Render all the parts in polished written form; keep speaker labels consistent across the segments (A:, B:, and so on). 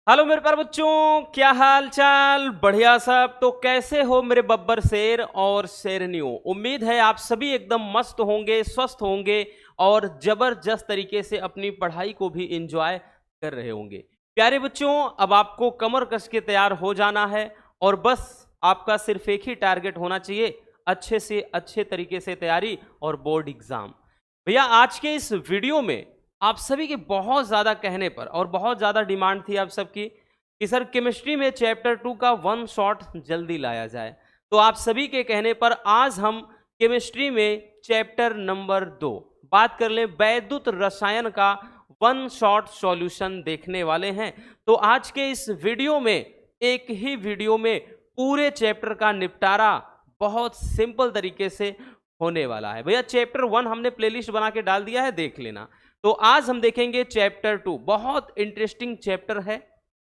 A: Hello मेरे प्यारे बच्चों, क्या हाल चाल? बढ़िया सब। तो कैसे हो मेरे बब्बर शेर और शेरनियों? उम्मीद है आप सभी एकदम मस्त होंगे, स्वस्थ होंगे और जबरदस्त तरीके से अपनी पढ़ाई को भी एंजॉय कर रहे होंगे। प्यारे बच्चों, अब आपको कमर कस के तैयार हो जाना है और बस आपका सिर्फ एक ही टारगेट होना चाहिए, अच्छे से अच्छे तरीके से तैयारी और बोर्ड एग्जाम। भैया आज के इस वीडियो में आप सभी के बहुत ज़्यादा कहने पर और बहुत ज़्यादा डिमांड थी आप सबकी कि सर केमिस्ट्री में चैप्टर 2 का वन शॉट जल्दी लाया जाए। तो आप सभी के कहने पर आज हम केमिस्ट्री में चैप्टर नंबर 2 बात कर लें, वैद्युत रसायन का वन शॉट सॉल्यूशन देखने वाले हैं। तो आज के इस वीडियो में, एक ही वीडियो में पूरे चैप्टर का निपटारा बहुत सिंपल तरीके से होने वाला है। भैया चैप्टर 1 हमने प्लेलिस्ट बना के डाल दिया है, देख लेना। तो आज हम देखेंगे चैप्टर 2। बहुत इंटरेस्टिंग चैप्टर है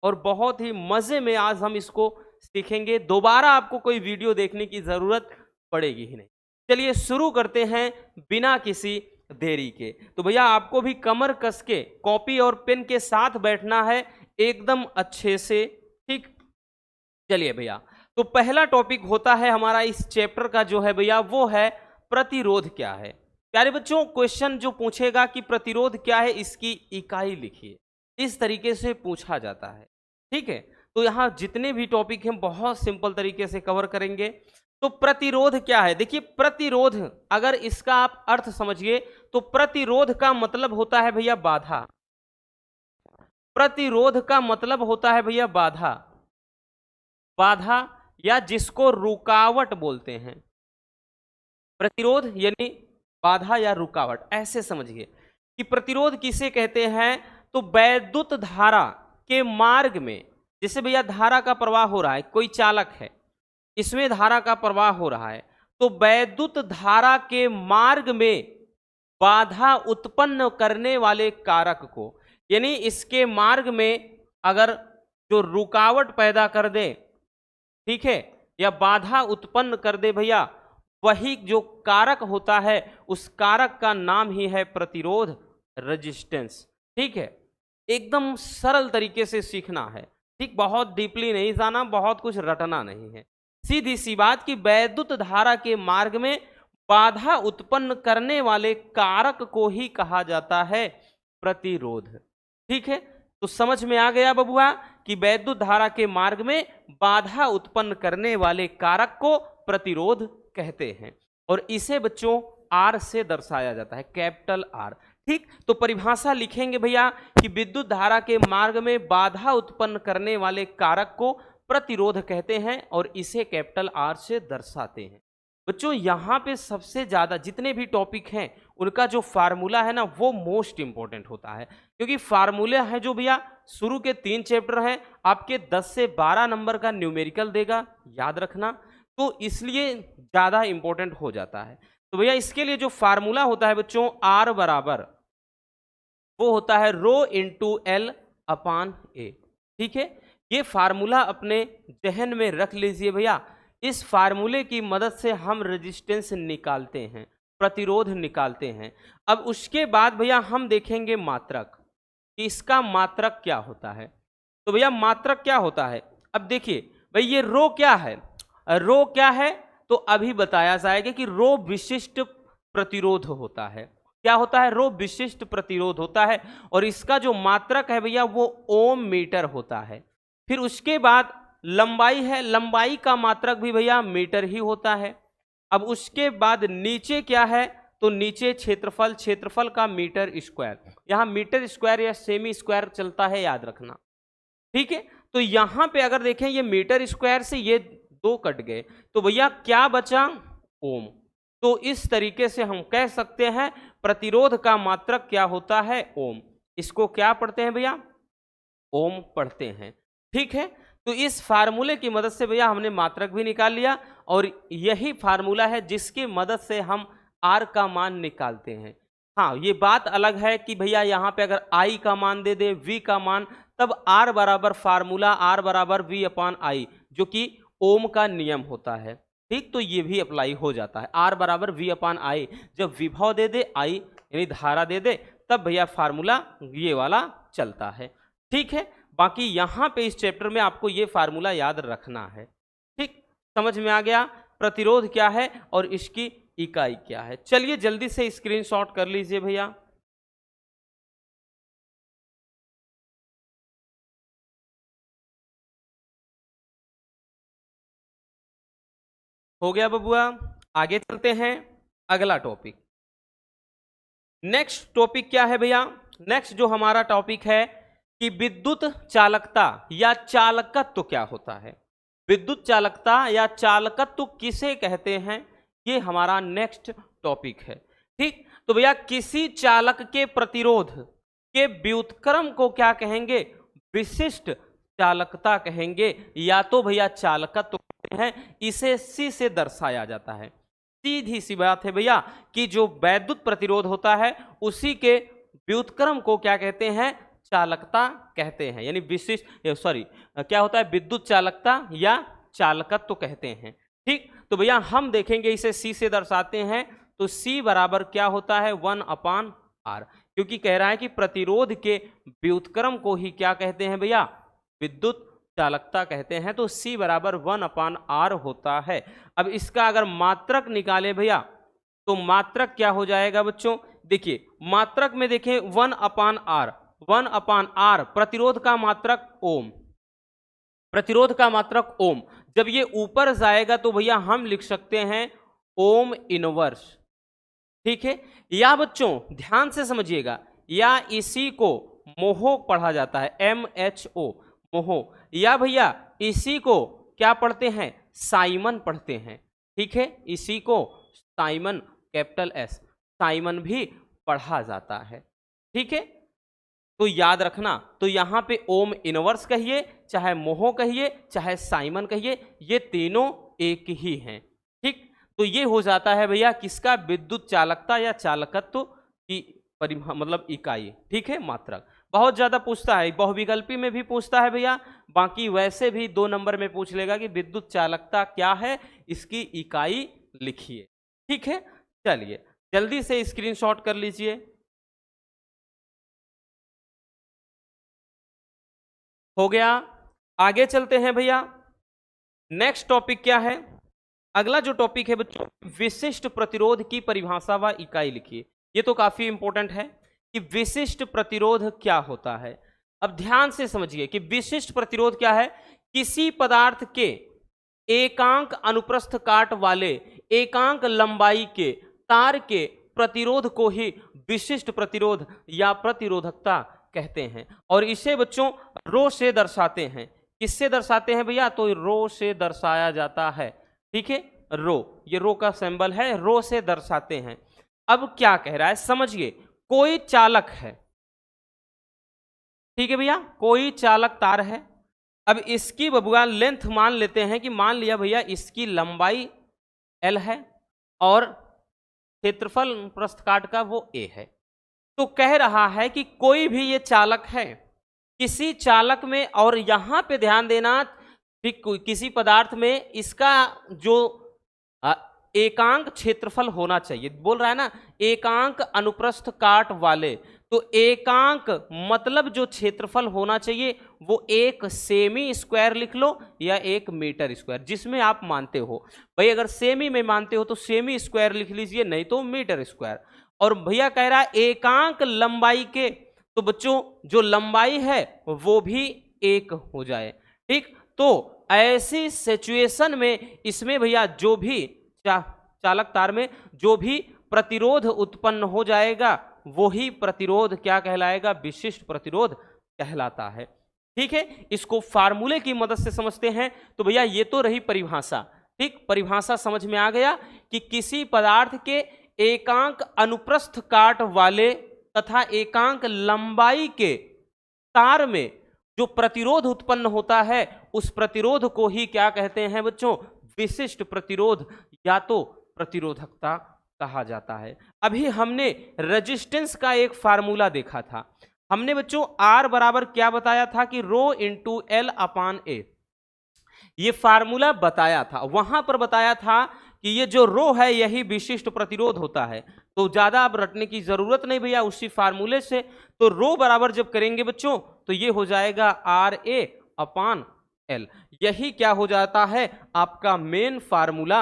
A: और बहुत ही मजे में आज हम इसको सीखेंगे। दोबारा आपको कोई वीडियो देखने की जरूरत पड़ेगी ही नहीं। चलिए शुरू करते हैं बिना किसी देरी के। तो भैया आपको भी कमर कस के कॉपी और पेन के साथ बैठना है एकदम अच्छे से, ठीक? चलिए भैया, तो पहला टॉपिक होता है हमारा इस चैप्टर का जो है भैया, वो है प्रतिरोध क्या है। प्यारे बच्चों, क्वेश्चन जो पूछेगा कि प्रतिरोध क्या है, इसकी इकाई लिखिए, इस तरीके से पूछा जाता है, ठीक है? तो यहाँ जितने भी टॉपिक हैं बहुत सिंपल तरीके से कवर करेंगे। तो प्रतिरोध क्या है? देखिए, प्रतिरोध अगर इसका आप अर्थ समझिए तो प्रतिरोध का मतलब होता है भैया बाधा। प्रतिरोध का मतलब होता है भैया बाधा, बाधा या जिसको रुकावट बोलते हैं। प्रतिरोध यानी बाधा या रुकावट, ऐसे समझिए कि प्रतिरोध किसे कहते हैं। तो वैद्युत धारा के मार्ग में, जैसे भैया धारा का प्रवाह हो रहा है, कोई चालक है, इसमें धारा का प्रवाह हो रहा है, तो वैद्युत धारा के मार्ग में बाधा उत्पन्न करने वाले कारक को, यानी इसके मार्ग में अगर जो रुकावट पैदा कर दे, ठीक है, या बाधा उत्पन्न कर दे भैया, वही जो कारक होता है उस कारक का नाम ही है प्रतिरोध, रेजिस्टेंस। ठीक है, एकदम सरल तरीके से सीखना है, ठीक? बहुत डीपली नहीं जाना, बहुत कुछ रटना नहीं है, सीधी सी बात कि वैद्युत धारा के मार्ग में बाधा उत्पन्न करने वाले कारक को ही कहा जाता है प्रतिरोध। ठीक है, तो समझ में आ गया बबुआ कि वैद्युत धारा के मार्ग में बाधा उत्पन्न करने वाले कारक को प्रतिरोध कहते हैं और इसे बच्चों आर से दर्शाया जाता है, कैपिटल आर। ठीक, तो परिभाषा लिखेंगे भैया कि विद्युत धारा के मार्ग में बाधा उत्पन्न करने वाले कारक को प्रतिरोध कहते हैं और इसे कैपिटल आर से दर्शाते हैं। बच्चों यहाँ पे सबसे ज्यादा जितने भी टॉपिक हैं उनका जो फार्मूला है ना, वो मोस्ट इंपॉर्टेंट होता है, क्योंकि फार्मूला है जो भैया शुरू के 3 चैप्टर हैं, आपके 10 से 12 नंबर का न्यूमेरिकल देगा, याद रखना, तो इसलिए ज्यादा इंपॉर्टेंट हो जाता है। तो भैया इसके लिए जो फार्मूला होता है बच्चों, आर बराबर वो होता है रो इंटू एल अपान ए। ठीक है, ये फार्मूला अपने जहन में रख लीजिए भैया। इस फार्मूले की मदद से हम रेजिस्टेंस निकालते हैं, प्रतिरोध निकालते हैं। अब उसके बाद भैया हम देखेंगे मात्रक, कि इसका मात्रक क्या होता है। तो भैया मात्रक क्या होता है, अब देखिए भाई ये रो क्या है, रो क्या है, तो अभी बताया जाएगा कि रो विशिष्ट प्रतिरोध होता है। क्या होता है? रो विशिष्ट प्रतिरोध होता है और इसका जो मात्रक है भैया वो ओम मीटर होता है। फिर उसके बाद लंबाई है, लंबाई का मात्रक भी भैया मीटर ही होता है। अब उसके बाद नीचे क्या है, तो नीचे क्षेत्रफल, क्षेत्रफल का मीटर स्क्वायर, यहां मीटर स्क्वायर या सेमी स्क्वायर चलता है, याद रखना। ठीक है, तो यहां पे अगर देखें ये मीटर स्क्वायर से ये 2 कट गए, तो भैया क्या बचा? ओम। तो इस तरीके से हम कह सकते हैं प्रतिरोध का मात्रक क्या होता है? ओम। इसको क्या पढ़ते हैं भैया? ओम पढ़ते हैं। ठीक है, तो इस फार्मूले की मदद से भैया हमने मात्रक भी निकाल लिया और यही फार्मूला है जिसकी मदद से हम आर का मान निकालते हैं। हाँ, ये बात अलग है कि भैया यहाँ पे अगर आई का मान दे दे, वी का मान, तब आर बराबर फार्मूला आर बराबर वी अपान आई, जो कि ओम का नियम होता है। ठीक, तो ये भी अप्लाई हो जाता है, आर बराबर वी अपान आई। जब विभव दे दे, आई यानी धारा दे दे, तब भैया फार्मूला ये वाला चलता है। ठीक है, बाकी यहां पे इस चैप्टर में आपको ये फार्मूला याद रखना है। ठीक, समझ में आ गया प्रतिरोध क्या है और इसकी इकाई क्या है। चलिए जल्दी से स्क्रीनशॉट कर लीजिए भैया। हो गया बबुआ, आगे चलते हैं अगला टॉपिक। नेक्स्ट टॉपिक क्या है भैया? नेक्स्ट जो हमारा टॉपिक है कि विद्युत चालकता या चालकत्व क्या होता है। विद्युत चालकता या चालकत्व किसे कहते हैं, ये हमारा नेक्स्ट टॉपिक है। ठीक, तो भैया किसी चालक के प्रतिरोध के व्युत्क्रम को क्या कहेंगे? विशिष्ट चालकता कहेंगे, या तो भैया चालकत्व कहते हैं। इसे सी से दर्शाया जाता है। सीधी सी बात है भैया कि जो वैद्युत प्रतिरोध होता है उसी के व्युत्क्रम को क्या कहते हैं? चालकता कहते हैं, यानी विशिष्ट क्या होता है? विद्युत चालकता या चालकत्व कहते हैं। ठीक, तो भैया हम देखेंगे इसे सी से दर्शाते हैं, तो सी बराबर क्या होता है? 1/r, क्योंकि कह रहा है कि प्रतिरोध के व्युत्क्रम को ही क्या कहते हैं भैया? विद्युत चालकता कहते हैं। तो C बराबर 1/r होता है। अब इसका अगर मात्रक निकाले भैया तो मात्रक क्या हो जाएगा बच्चों? देखिए मात्रक में देखें 1/r, 1/r प्रतिरोध का मात्रक ओम, प्रतिरोध का मात्रक ओम। जब ये ऊपर जाएगा तो भैया हम लिख सकते हैं ओम इनवर्स। ठीक है, या बच्चों ध्यान से समझिएगा, या इसी को मोहो पढ़ा जाता है, MHO मोहो, या भैया इसी को क्या पढ़ते हैं? साइमन पढ़ते हैं। ठीक है, इसी को साइमन कैपिटल S साइमन भी पढ़ा जाता है। ठीक है, तो याद रखना, तो यहां पे ओम इनवर्स कहिए, चाहे मोहो कहिए, चाहे साइमन कहिए, ये तीनों एक ही हैं। ठीक, तो ये हो जाता है भैया किसका? विद्युत चालकता या चालकत्व की मतलब इकाई। ठीक है, मात्रक। बहुत ज्यादा पूछता है, बहुविकल्पी में भी पूछता है भैया, बाकी वैसे भी 2 नंबर में पूछ लेगा कि विद्युत चालकता क्या है, इसकी इकाई लिखिए। ठीक है, चलिए जल्दी से स्क्रीनशॉट कर लीजिए। हो गया, आगे चलते हैं भैया। नेक्स्ट टॉपिक क्या है? अगला जो टॉपिक है बच्चों, विशिष्ट प्रतिरोध की परिभाषा व इकाई लिखिए। ये तो काफी इंपॉर्टेंट है कि विशिष्ट प्रतिरोध क्या होता है। अब ध्यान से समझिए कि विशिष्ट प्रतिरोध क्या है? किसी पदार्थ के एकांक अनुप्रस्थ काट वाले एकांक लंबाई के तार के प्रतिरोध को ही विशिष्ट प्रतिरोध या प्रतिरोधकता कहते हैं। और इसे बच्चों रो से दर्शाते हैं। किससे दर्शाते हैं भैया? तो रो से दर्शाया जाता है। ठीक है, रो, ये रो का सिंबल है, रो से दर्शाते हैं। अब क्या कह रहा है समझिए, कोई चालक है, ठीक है भैया, कोई चालक तार है। अब इसकी बबुआ लेंथ मान लेते हैं कि मान लिया भैया इसकी लंबाई L है और क्षेत्रफल प्रस्थ काट का वो A है। तो कह रहा है कि कोई भी ये चालक है, किसी चालक में, और यहां पे ध्यान देना, ठीक, किसी पदार्थ में इसका जो एकांक क्षेत्रफल होना चाहिए, बोल रहा है ना एकांक अनुप्रस्थ काट वाले, तो एकांक मतलब जो क्षेत्रफल होना चाहिए वो 1 सेमी स्क्वायर लिख लो या 1 मीटर स्क्वायर, जिसमें आप मानते हो। भाई अगर सेमी में मानते हो तो सेमी स्क्वायर लिख लीजिए, नहीं तो मीटर स्क्वायर। और भैया कह रहा है एकांक लंबाई के, तो बच्चों जो लंबाई है वो भी 1 हो जाए। ठीक, तो ऐसी सिचुएशन में इसमें भैया जो भी चालक तार में जो भी प्रतिरोध उत्पन्न हो जाएगा वही प्रतिरोध क्या कहलाएगा? विशिष्ट प्रतिरोध कहलाता है। ठीक है, इसको फार्मूले की मदद से समझते हैं। तो भैया ये तो रही परिभाषा। ठीक, परिभाषा समझ में आ गया कि किसी पदार्थ के एकांक अनुप्रस्थ काट वाले तथा एकांक लंबाई के तार में जो प्रतिरोध उत्पन्न होता है उस प्रतिरोध को ही क्या कहते हैं बच्चों? विशिष्ट प्रतिरोध या तो प्रतिरोधकता कहा जाता है। अभी हमने रेजिस्टेंस का एक फार्मूला देखा था। हमने बच्चों R बराबर क्या बताया था कि rho into L upon A, ये फार्मूला बताया था। वहां पर बताया था कि ये जो रो है यही विशिष्ट प्रतिरोध होता है। तो ज्यादा अब रटने की जरूरत नहीं भैया, उसी फार्मूले से। तो रो बराबर जब करेंगे बच्चों तो ये हो जाएगा RA/L। यही क्या हो जाता है, आपका मेन फार्मूला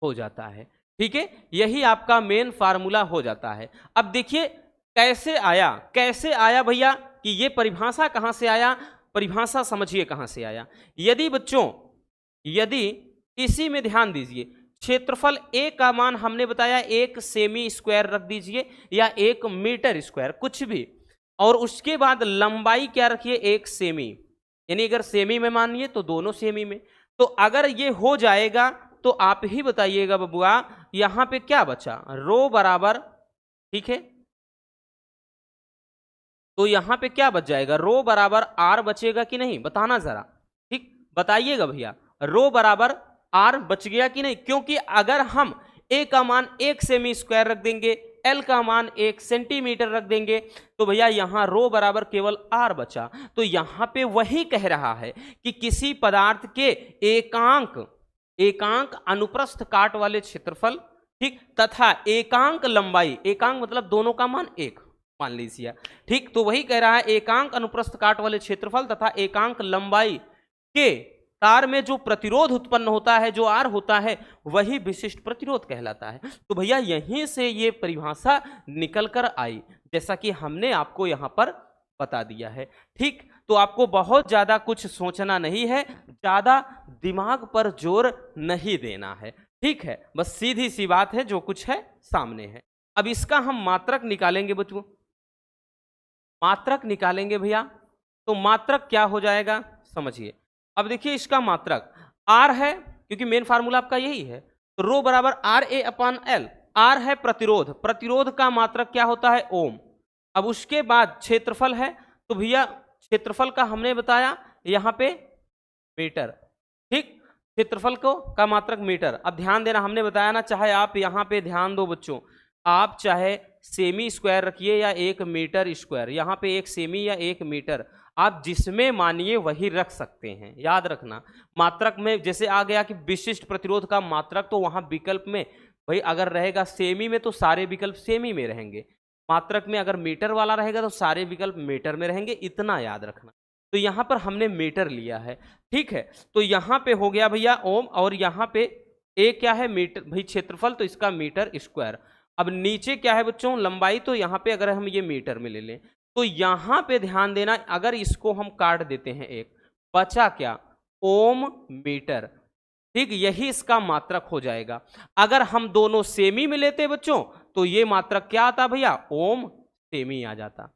A: हो जाता है। ठीक है, यही आपका मेन फार्मूला हो जाता है। अब देखिए कैसे आया, कैसे आया भैया, कि ये परिभाषा कहां से आया, परिभाषा समझिए कहां से आया। यदि बच्चों, यदि इसी में ध्यान दीजिए, क्षेत्रफल A का मान हमने बताया 1 सेमी स्क्वायर रख दीजिए या 1 मीटर स्क्वायर, कुछ भी, और उसके बाद लंबाई क्या रखिए 1 सेमी, यानी अगर सेमी में मानिए तो दोनों सेमी में। तो अगर ये हो जाएगा तो आप ही बताइएगा बबुआ, यहां पे क्या बचा, रो बराबर, ठीक है, तो यहां पे क्या बच जाएगा, रो बराबर R बचेगा कि नहीं, बताना जरा, ठीक, बताइएगा भैया, रो बराबर R बच गया कि नहीं। क्योंकि अगर हम A का मान 1 सेमी स्क्वायर रख देंगे, L का मान 1 सेंटीमीटर रख देंगे, तो भैया यहां रो बराबर केवल R बचा। तो यहां पे वही कह रहा है कि किसी पदार्थ के एकांक अनुप्रस्थ काट वाले क्षेत्रफल, ठीक, तथा एकांक लंबाई, एकांक मतलब दोनों का मान 1 मान लीजिए, ठीक, तो वही कह रहा है एकांक अनुप्रस्थ काट वाले क्षेत्रफल तथा एकांक लंबाई के तार में जो प्रतिरोध उत्पन्न होता है, जो R होता है, वही विशिष्ट प्रतिरोध कहलाता है। तो भैया यहीं से ये परिभाषा निकल कर आई, जैसा कि हमने आपको यहां पर बता दिया है। ठीक, तो आपको बहुत ज्यादा कुछ सोचना नहीं है, ज्यादा दिमाग पर जोर नहीं देना है, ठीक है, बस सीधी सी बात है, जो कुछ है सामने है। अब इसका हम मात्रक निकालेंगे बच्चों, मात्रक निकालेंगे भैया, तो मात्रक क्या हो जाएगा समझिए। अब देखिए इसका मात्रक R है, क्योंकि मेन फार्मूला आपका यही है, तो रो बराबर RA/L। R है प्रतिरोध, प्रतिरोध का मात्रक क्या होता है, ओम। अब उसके बाद क्षेत्रफल है, तो भैया क्षेत्रफल का हमने बताया यहां पे मीटर, ठीक, क्षेत्रफल को का मात्रक मीटर। अब ध्यान देना, हमने बताया ना, चाहे आप यहां पे ध्यान दो बच्चों, आप चाहे सेमी स्क्वायर रखिए या 1 मीटर स्क्वायर, यहां पे 1 सेमी या 1 मीटर, आप जिसमें मानिए वही रख सकते हैं। याद रखना, मात्रक में जैसे आ गया कि विशिष्ट प्रतिरोध का मात्रक, तो वहां विकल्प में भाई अगर रहेगा सेमी में तो सारे विकल्प सेमी में रहेंगे, मात्रक में अगर मीटर वाला रहेगा तो सारे विकल्प मीटर में रहेंगे, इतना याद रखना। तो यहां पर हमने मीटर लिया है, ठीक है, तो यहां पे हो गया भैया ओम, और यहां पे ए क्या है, मीटर, भाई क्षेत्रफल तो इसका मीटर स्क्वायर। अब नीचे क्या है बच्चों, लंबाई, तो यहां पे अगर हम ये मीटर में ले लें, तो यहां पे ध्यान देना, अगर इसको हम काट देते हैं एक, बचा क्या, ओम मीटर, ठीक, यही इसका मात्रक हो जाएगा। अगर हम दोनों सेमी में लेते बच्चों तो ये मात्रक क्या आता भैया, ओम सेमी आ जाता,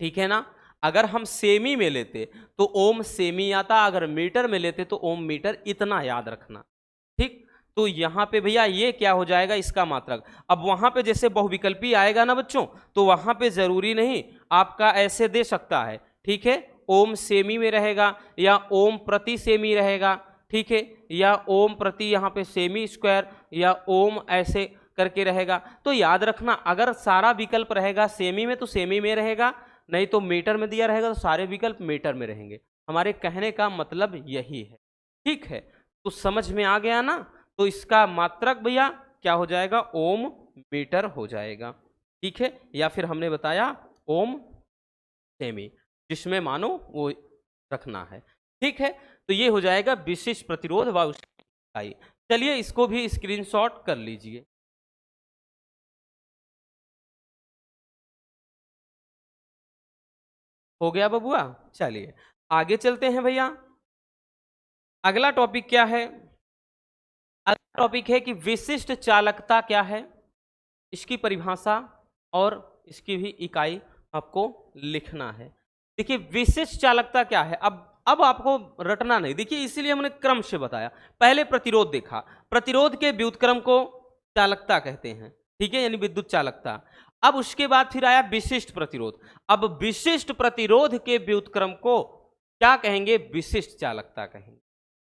A: ठीक है ना। अगर हम सेमी में लेते तो ओम सेमी आता, अगर मीटर में लेते तो ओम मीटर, इतना याद रखना, ठीक। तो यहां पे भैया ये क्या हो जाएगा, इसका मात्रक। अब वहां पे जैसे बहुविकल्पी आएगा ना बच्चों, तो वहां पे जरूरी नहीं आपका ऐसे दे सकता है, ठीक है, ओम सेमी में रहेगा या ओम प्रति सेमी रहेगा, ठीक है, या ओम प्रति यहाँ पे सेमी स्क्वायर या ओम ऐसे करके रहेगा। तो याद रखना, अगर सारा विकल्प रहेगा सेमी में तो सेमी में रहेगा, नहीं तो मीटर में दिया रहेगा तो सारे विकल्प मीटर में रहेंगे। हमारे कहने का मतलब यही है, ठीक है, तो समझ में आ गया ना। तो इसका मात्रक भैया क्या हो जाएगा, ओम मीटर हो जाएगा, ठीक है, या फिर हमने बताया ओम सेमी, जिसमें मानो वो रखना है, ठीक है। तो ये हो जाएगा विशिष्ट प्रतिरोध व उसकी इकाई। चलिए इसको भी स्क्रीनशॉट कर लीजिए। हो गया बबुआ, चलिए आगे चलते हैं भैया। अगला टॉपिक क्या है, अगला टॉपिक है कि विशिष्ट चालकता क्या है, इसकी परिभाषा और इसकी भी इकाई आपको लिखना है। देखिए विशिष्ट चालकता क्या है, अब आपको रटना नहीं, देखिए इसीलिए हमने क्रम से बताया। पहले प्रतिरोध देखा, प्रतिरोध के व्युत्क्रम को चालकता कहते हैं, ठीक है, यानी विद्युत चालकता। अब उसके बाद फिर आया विशिष्ट प्रतिरोध। अब विशिष्ट प्रतिरोध के व्युत्क्रम को क्या कहेंगे, विशिष्ट चालकता कहेंगे।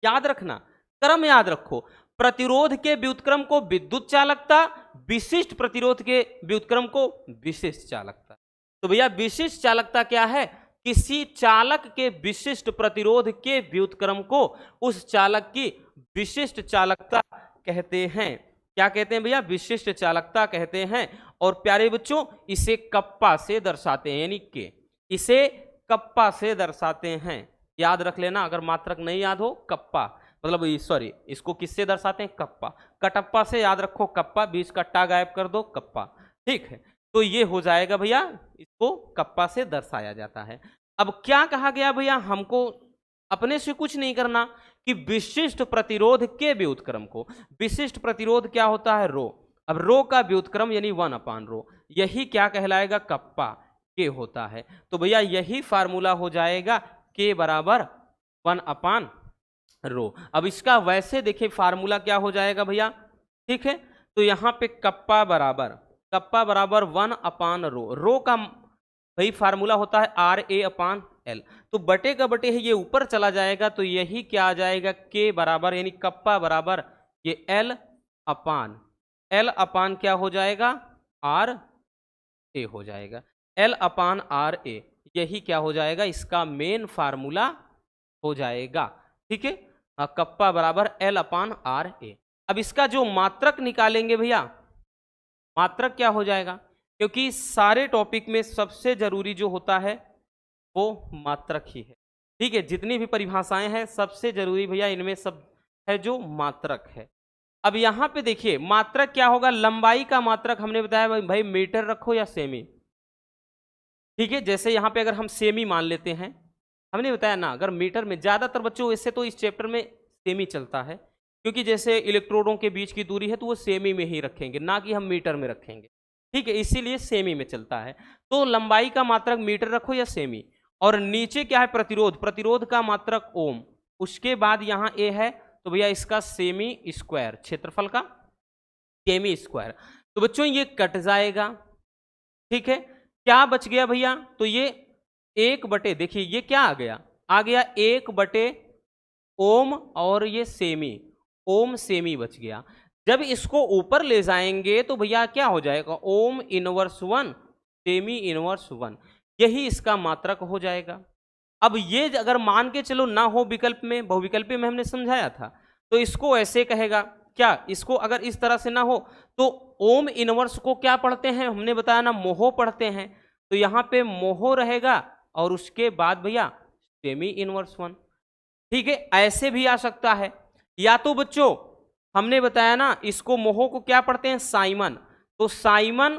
A: याद रखना, क्रम याद रखो, प्रतिरोध के व्युत्क्रम को विद्युत चालकता, विशिष्ट प्रतिरोध के व्युत्क्रम को विशिष्ट चालकता। तो भैया विशिष्ट चालकता क्या है, किसी चालक के विशिष्ट प्रतिरोध के व्युत्क्रम को उस चालक की विशिष्ट चालकता कहते हैं। क्या कहते हैं भैया? विशिष्ट चालकता कहते हैं। और प्यारे बच्चों, इसे कप्पा से दर्शाते हैं, यानी कि इसे कप्पा से दर्शाते हैं। याद रख लेना, अगर मात्रक नहीं याद हो, कप्पा मतलब सॉरी, इसको किससे दर्शाते हैं? कप्पा। कटप्पा से याद रखो, कप्पा, बीच का टा गायब कर दो, कप्पा। ठीक है, तो ये हो जाएगा भैया, इसको कप्पा से दर्शाया जाता है। अब क्या कहा गया भैया? हमको अपने से कुछ नहीं करना कि विशिष्ट प्रतिरोध के व्युत्क्रम को, विशिष्ट प्रतिरोध क्या होता है? रो। अब रो का व्युत्क्रम यानी 1/रो, यही क्या कहलाएगा? कप्पा के होता है। तो भैया यही फार्मूला हो जाएगा के बराबर 1/रो। अब इसका वैसे देखिए फार्मूला क्या हो जाएगा भैया? ठीक है, तो यहां पे कप्पा बराबर 1/रो। रो का भाई फार्मूला होता है RA/L। तो बटे का बटे है, ये ऊपर चला जाएगा, तो यही क्या आ जाएगा? के बराबर यानी कप्पा बराबर ये L अपान क्या हो जाएगा? RA हो जाएगा। L/RA यही क्या हो जाएगा? इसका मेन फार्मूला हो जाएगा। ठीक है, कप्पा बराबर L/RA। अब इसका जो मात्रक निकालेंगे भैया, मात्रक क्या हो जाएगा? क्योंकि सारे टॉपिक में सबसे जरूरी जो होता है वो मात्रक ही है। ठीक है, जितनी भी परिभाषाएं हैं सबसे जरूरी भैया इनमें सब है जो मात्रक है। अब यहां पे देखिए मात्रक क्या होगा? लंबाई का मात्रक हमने बताया भाई मीटर रखो या सेमी। ठीक है, जैसे यहां पे अगर हम सेमी मान लेते हैं, हमने बताया ना, अगर मीटर में, ज्यादातर बच्चों इससे तो इस चैप्टर में सेमी चलता है, क्योंकि जैसे इलेक्ट्रोडों के बीच की दूरी है तो वो सेमी में ही रखेंगे, ना कि हम मीटर में रखेंगे। ठीक है, इसीलिए सेमी में चलता है। तो लंबाई का मात्रक मीटर रखो या सेमी। और नीचे क्या है? प्रतिरोध। प्रतिरोध का मात्रक ओम। उसके बाद यहां ए है, तो भैया इसका सेमी स्क्वायर, क्षेत्रफल का सेमी स्क्वायर। तो बच्चों ये कट जाएगा। ठीक है, क्या बच गया भैया? तो ये 1/, देखिए ये क्या आ गया? आ गया 1/, ओम और ये सेमी, ओम सेमी बच गया। जब इसको ऊपर ले जाएंगे तो भैया क्या हो जाएगा? ओम इनवर्स 1 सेमी इनवर्स 1, यही इसका मात्रक हो जाएगा। अब ये अगर मान के चलो ना हो विकल्प में, बहुविकल्पी में हमने समझाया था, तो इसको ऐसे कहेगा क्या? इसको अगर इस तरह से ना हो तो ओम इनवर्स को क्या पढ़ते हैं? हमने बताया ना, मोहो पढ़ते हैं। तो यहां पे मोहो रहेगा और उसके बाद भैया सेमी इनवर्स 1। ठीक है, ऐसे भी आ सकता है। या तो बच्चों हमने बताया ना, इसको मोहो को क्या पढ़ते हैं? साइमन। तो साइमन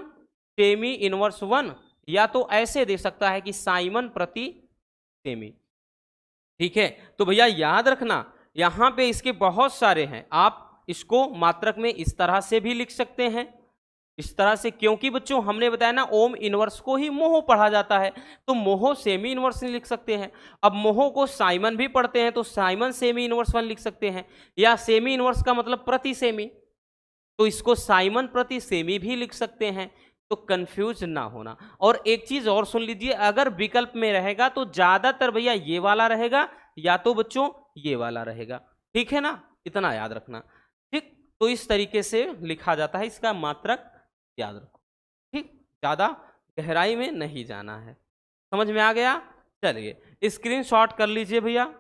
A: सेमी इनवर्स 1, या तो ऐसे दे सकता है कि साइमन प्रति सेमी। ठीक है, तो भैया याद रखना, यहां पे इसके बहुत सारे हैं, आप इसको मात्रक में इस तरह से भी लिख सकते हैं, इस तरह से, क्योंकि बच्चों हमने बताया ना ओम इनवर्स को ही मोहो पढ़ा जाता है, तो मोहो सेमी इनवर्स लिख सकते हैं। अब मोहो को साइमन भी पढ़ते हैं, तो साइमन सेमी इनवर्स 1 लिख सकते हैं, या सेमी इनवर्स का मतलब प्रति सेमी, तो इसको साइमन प्रति सेमी भी लिख सकते हैं। तो कंफ्यूज ना होना। और एक चीज और सुन लीजिए, अगर विकल्प में रहेगा तो ज्यादातर भैया ये वाला रहेगा, या तो बच्चों ये वाला रहेगा। ठीक है ना, इतना याद रखना। ठीक, तो इस तरीके से लिखा जाता है, इसका मात्रक याद रखो। ठीक, ज्यादा गहराई में नहीं जाना है। समझ में आ गया? चलिए स्क्रीनशॉट कर लीजिए भैया।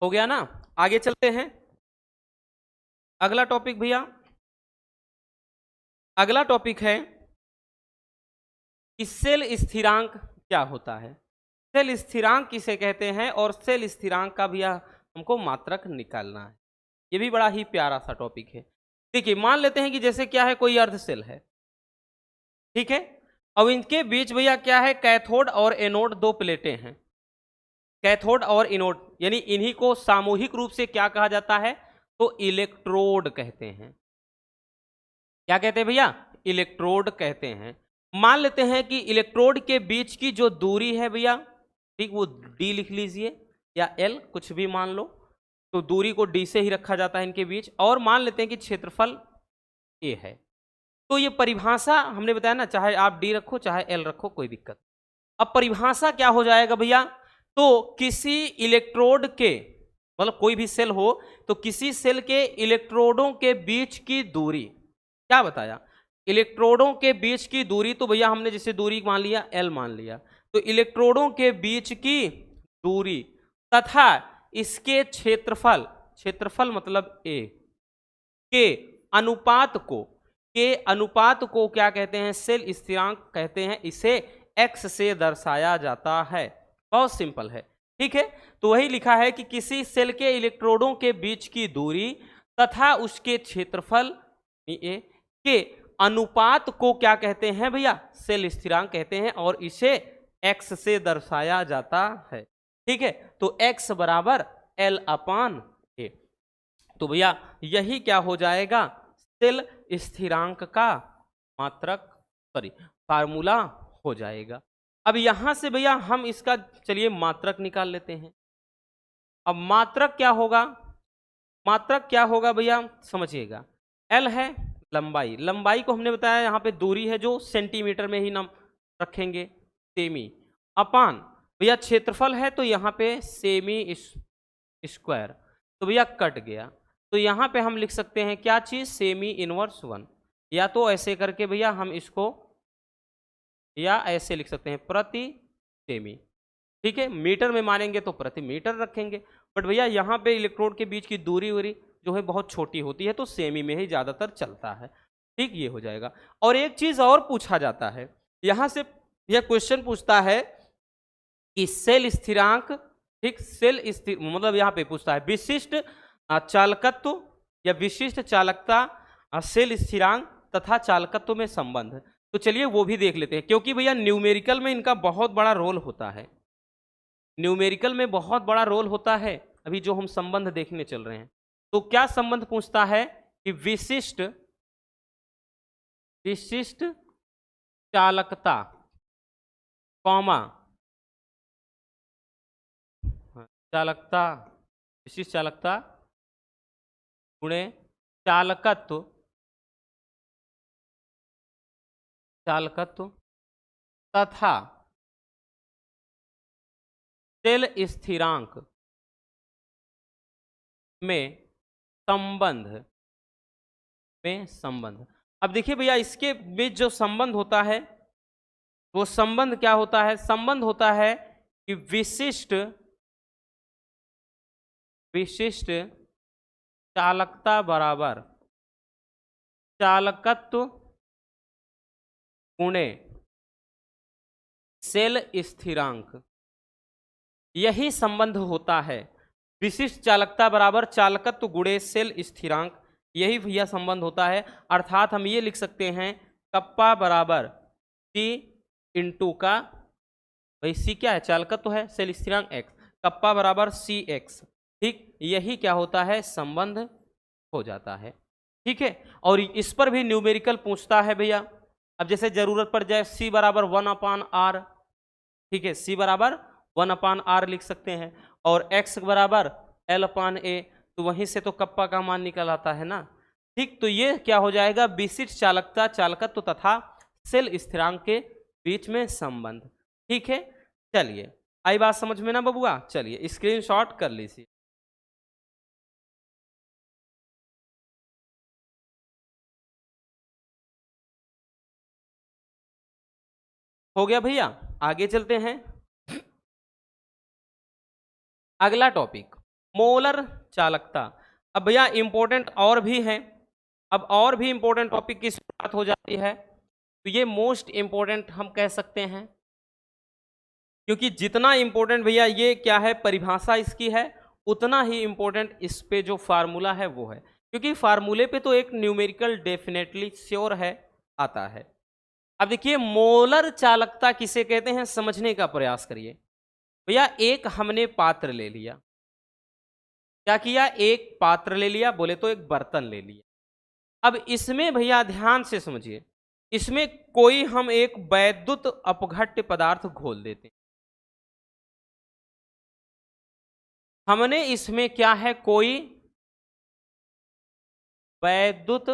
A: हो गया ना? आगे चलते हैं। अगला टॉपिक भैया, अगला टॉपिक है कि सेल स्थिरांक क्या होता है। सेल स्थिरांक किसे कहते हैं, और सेल स्थिरांक का भैया हमको मात्रक निकालना है। ये भी बड़ा ही प्यारा सा टॉपिक है। देखिए मान लेते हैं कि जैसे क्या है, कोई अर्ध सेल है। ठीक है, अब इनके बीच भैया क्या है? कैथोड और एनोड, दो प्लेटें हैं। कैथोड और एनोड यानी इन्हीं को सामूहिक रूप से क्या कहा जाता है? तो इलेक्ट्रोड कहते हैं। क्या कहते हैं भैया? इलेक्ट्रोड कहते हैं। मान लेते हैं कि इलेक्ट्रोड के बीच की जो दूरी है भैया, ठीक, वो d लिख लीजिए या l, कुछ भी मान लो, तो दूरी को d से ही रखा जाता है इनके बीच। और मान लेते हैं कि क्षेत्रफल a है। तो ये परिभाषा हमने बताया ना, चाहे आप d रखो चाहे l रखो, कोई दिक्कत। अब परिभाषा क्या हो जाएगा भैया? तो किसी इलेक्ट्रोड के, मतलब कोई भी सेल हो तो किसी सेल के इलेक्ट्रोडों के बीच की दूरी, क्या बताया, इलेक्ट्रोडों के बीच की दूरी, तो भैया हमने जैसे दूरी मान लिया L मान लिया, तो इलेक्ट्रोडों के बीच की दूरी तथा इसके क्षेत्रफल, क्षेत्रफल मतलब A के अनुपात को क्या कहते हैं, सेल स्थिरांक कहते हैं, इसे x से दर्शाया जाता है। बहुत सिंपल है, ठीक है। तो वही लिखा है कि किसी सेल के इलेक्ट्रोडों के बीच की दूरी तथा उसके क्षेत्रफल ए के अनुपात को क्या कहते हैं भैया, सेल स्थिरांक कहते हैं, और इसे x से दर्शाया जाता है, ठीक है। तो x बराबर L/A। तो भैया यही क्या हो जाएगा, सेल स्थिरांक का मात्रक, फार्मूला हो जाएगा। अब यहां से भैया हम इसका चलिए मात्रक निकाल लेते हैं। अब मात्रक क्या होगा, मात्रक क्या होगा भैया समझिएगा, L है लंबाई, लंबाई को हमने बताया यहाँ पे दूरी है जो सेंटीमीटर में ही नाम रखेंगे, सेमी, अपान भैया क्षेत्रफल है तो यहाँ पे सेमी स्क्वायर, तो भैया कट गया, तो यहाँ पे हम लिख सकते हैं क्या चीज, सेमी इनवर्स 1, या तो ऐसे करके भैया हम इसको, या ऐसे लिख सकते हैं प्रति सेमी, ठीक है। मीटर में मानेंगे तो प्रति मीटर रखेंगे, बट भैया यहाँ पे इलेक्ट्रोड के बीच की दूरी वूरी जो है बहुत छोटी होती है, तो सेमी में ही ज्यादातर चलता है, ठीक, ये हो जाएगा। और एक चीज और पूछा जाता है यहां से, यह क्वेश्चन पूछता है कि सेल स्थिरांक, ठीक, सेल स्थिर मतलब यहाँ पे पूछता है विशिष्ट चालकत्व या विशिष्ट चालकता, सेल स्थिरांक तथा चालकत्व में संबंध। तो चलिए वो भी देख लेते हैं, क्योंकि भैया न्यूमेरिकल में इनका बहुत बड़ा रोल होता है, न्यूमेरिकल में बहुत बड़ा रोल होता है। अभी जो हम संबंध देखने चल रहे हैं, तो क्या संबंध पूछता है कि विशिष्ट चालकता, कॉमा चालकता, विशिष्ट चालकता गुणे चालकत्व, तथा सेल स्थिरांक में संबंध। अब देखिए भैया इसके बीच जो संबंध होता है वो संबंध क्या होता है, संबंध होता है कि विशिष्ट चालकता बराबर चालकत्व गुणे सेल स्थिरांक, यही संबंध होता है, विशिष्ट चालकता बराबर चालकत्व गुणे सेल स्थिरांक, यही भैया संबंध होता है। अर्थात हम ये लिख सकते हैं कप्पा बराबर C इंटू का, भाई C क्या है, चालकत्व है, सेल स्थिरांक x, कप्पा बराबर CX, ठीक, यही क्या होता है, संबंध हो जाता है, ठीक है। और इस पर भी न्यूमेरिकल पूछता है भैया, अब जैसे जरूरत पड़ जाए C बराबर 1/r, ठीक है, C बराबर 1/r लिख सकते हैं, और x बराबर L/A, तो वहीं से तो कप्पा का मान निकल आता है ना, ठीक। तो ये क्या हो जाएगा, विशिष्ट चालकता, चालकत्व तथा सेल स्थिरांक के बीच में संबंध, ठीक है। चलिए आई बात समझ में ना बबुआ, चलिए स्क्रीनशॉट कर लीजिए। हो गया भैया, आगे चलते हैं। अगला टॉपिक मोलर चालकता। अब भैया इंपॉर्टेंट और भी हैं, अब और भी इंपॉर्टेंट टॉपिक की शुरुआत हो जाती है, तो ये मोस्ट इंपॉर्टेंट हम कह सकते हैं, क्योंकि जितना इंपॉर्टेंट भैया ये क्या है, परिभाषा इसकी है, उतना ही इंपॉर्टेंट इस पे जो फार्मूला है वो है, क्योंकि फार्मूले पे तो एक न्यूमेरिकल डेफिनेटली श्योर है आता है। अब देखिए मोलर चालकता किसे कहते हैं समझने का प्रयास करिए। भैया एक हमने पात्र ले लिया, क्या किया, एक पात्र ले लिया, बोले तो एक बर्तन ले लिया। अब इसमें भैया ध्यान से समझिए, इसमें कोई हम एक वैद्युत अपघट्य पदार्थ घोल देते, हमने इसमें क्या है, कोई वैद्युत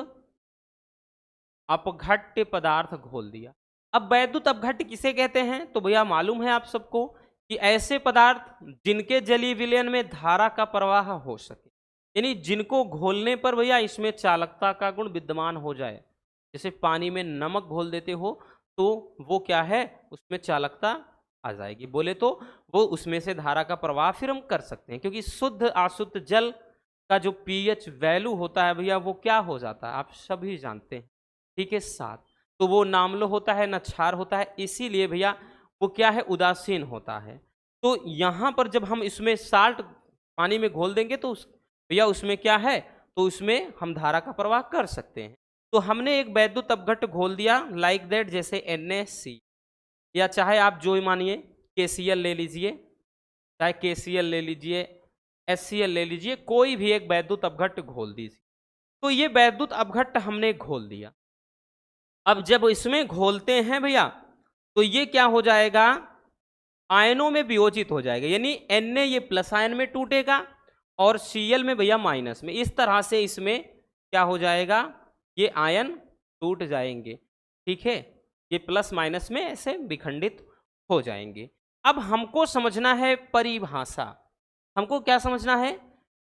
A: अपघट्य पदार्थ घोल दिया। अब वैद्युत अपघट्य किसे कहते हैं, तो भैया मालूम है आप सबको कि ऐसे पदार्थ जिनके जलीय विलयन में धारा का प्रवाह हो सके, यानी जिनको घोलने पर भैया इसमें चालकता का गुण विद्यमान हो जाए। जैसे पानी में नमक घोल देते हो तो वो क्या है, उसमें चालकता आ जाएगी। बोले तो वो उसमें से धारा का प्रवाह फिर हम कर सकते हैं, क्योंकि शुद्ध अशुद्ध जल का जो पीएच वैल्यू होता है भैया वो क्या हो जाता है, आप सभी जानते हैं, ठीक है, 7। तो वो नामलो होता है, न क्षार होता है, इसीलिए भैया वो क्या है, उदासीन होता है। तो यहाँ पर जब हम इसमें साल्ट पानी में घोल देंगे तो भैया उसमें क्या है, तो उसमें हम धारा का प्रवाह कर सकते हैं। तो हमने एक वैद्युत अपघट्ट घोल दिया लाइक दैट, जैसे NaC, या चाहे आप जो मानिए KCl ले लीजिए, चाहे KCl ले लीजिए, HCl ले लीजिए, कोई भी एक वैद्युत अपघट्ट घोल दीजिए। तो ये वैद्युत अपघट्ट हमने घोल दिया। अब जब इसमें घोलते हैं भैया तो ये क्या हो जाएगा, आयनों में वियोजित हो जाएगा, यानी Na ये प्लस आयन में टूटेगा और Cl में भैया माइनस में। इस तरह से इसमें क्या हो जाएगा, ये आयन टूट जाएंगे, ठीक है, ये प्लस माइनस में ऐसे विखंडित हो जाएंगे। अब हमको समझना है परिभाषा, हमको क्या समझना है,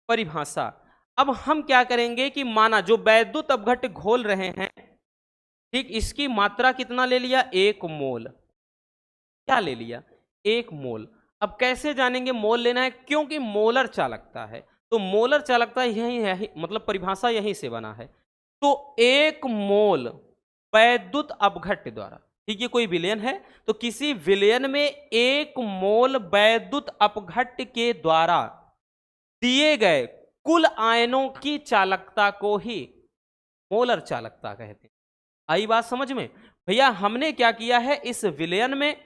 A: परिभाषा। अब हम क्या करेंगे कि माना जो वैद्युत अपघट्ट घोल रहे हैं, ठीक, इसकी मात्रा कितना ले लिया, 1 मोल, क्या ले लिया, 1 मोल। अब कैसे जानेंगे मोल लेना है, क्योंकि मोलर चालकता है, तो मोलर चालकता यही है, मतलब परिभाषा यहीं से बना है। तो 1 मोल वैद्युत अपघट्ट द्वारा, ठीक, ये कोई विलयन है तो किसी विलयन में 1 मोल वैद्युत अपघट्ट के द्वारा दिए गए कुल आयनों की चालकता को ही मोलर चालकता कहते हैं। आई बात समझ में भैया, हमने क्या किया है, इस विलयन में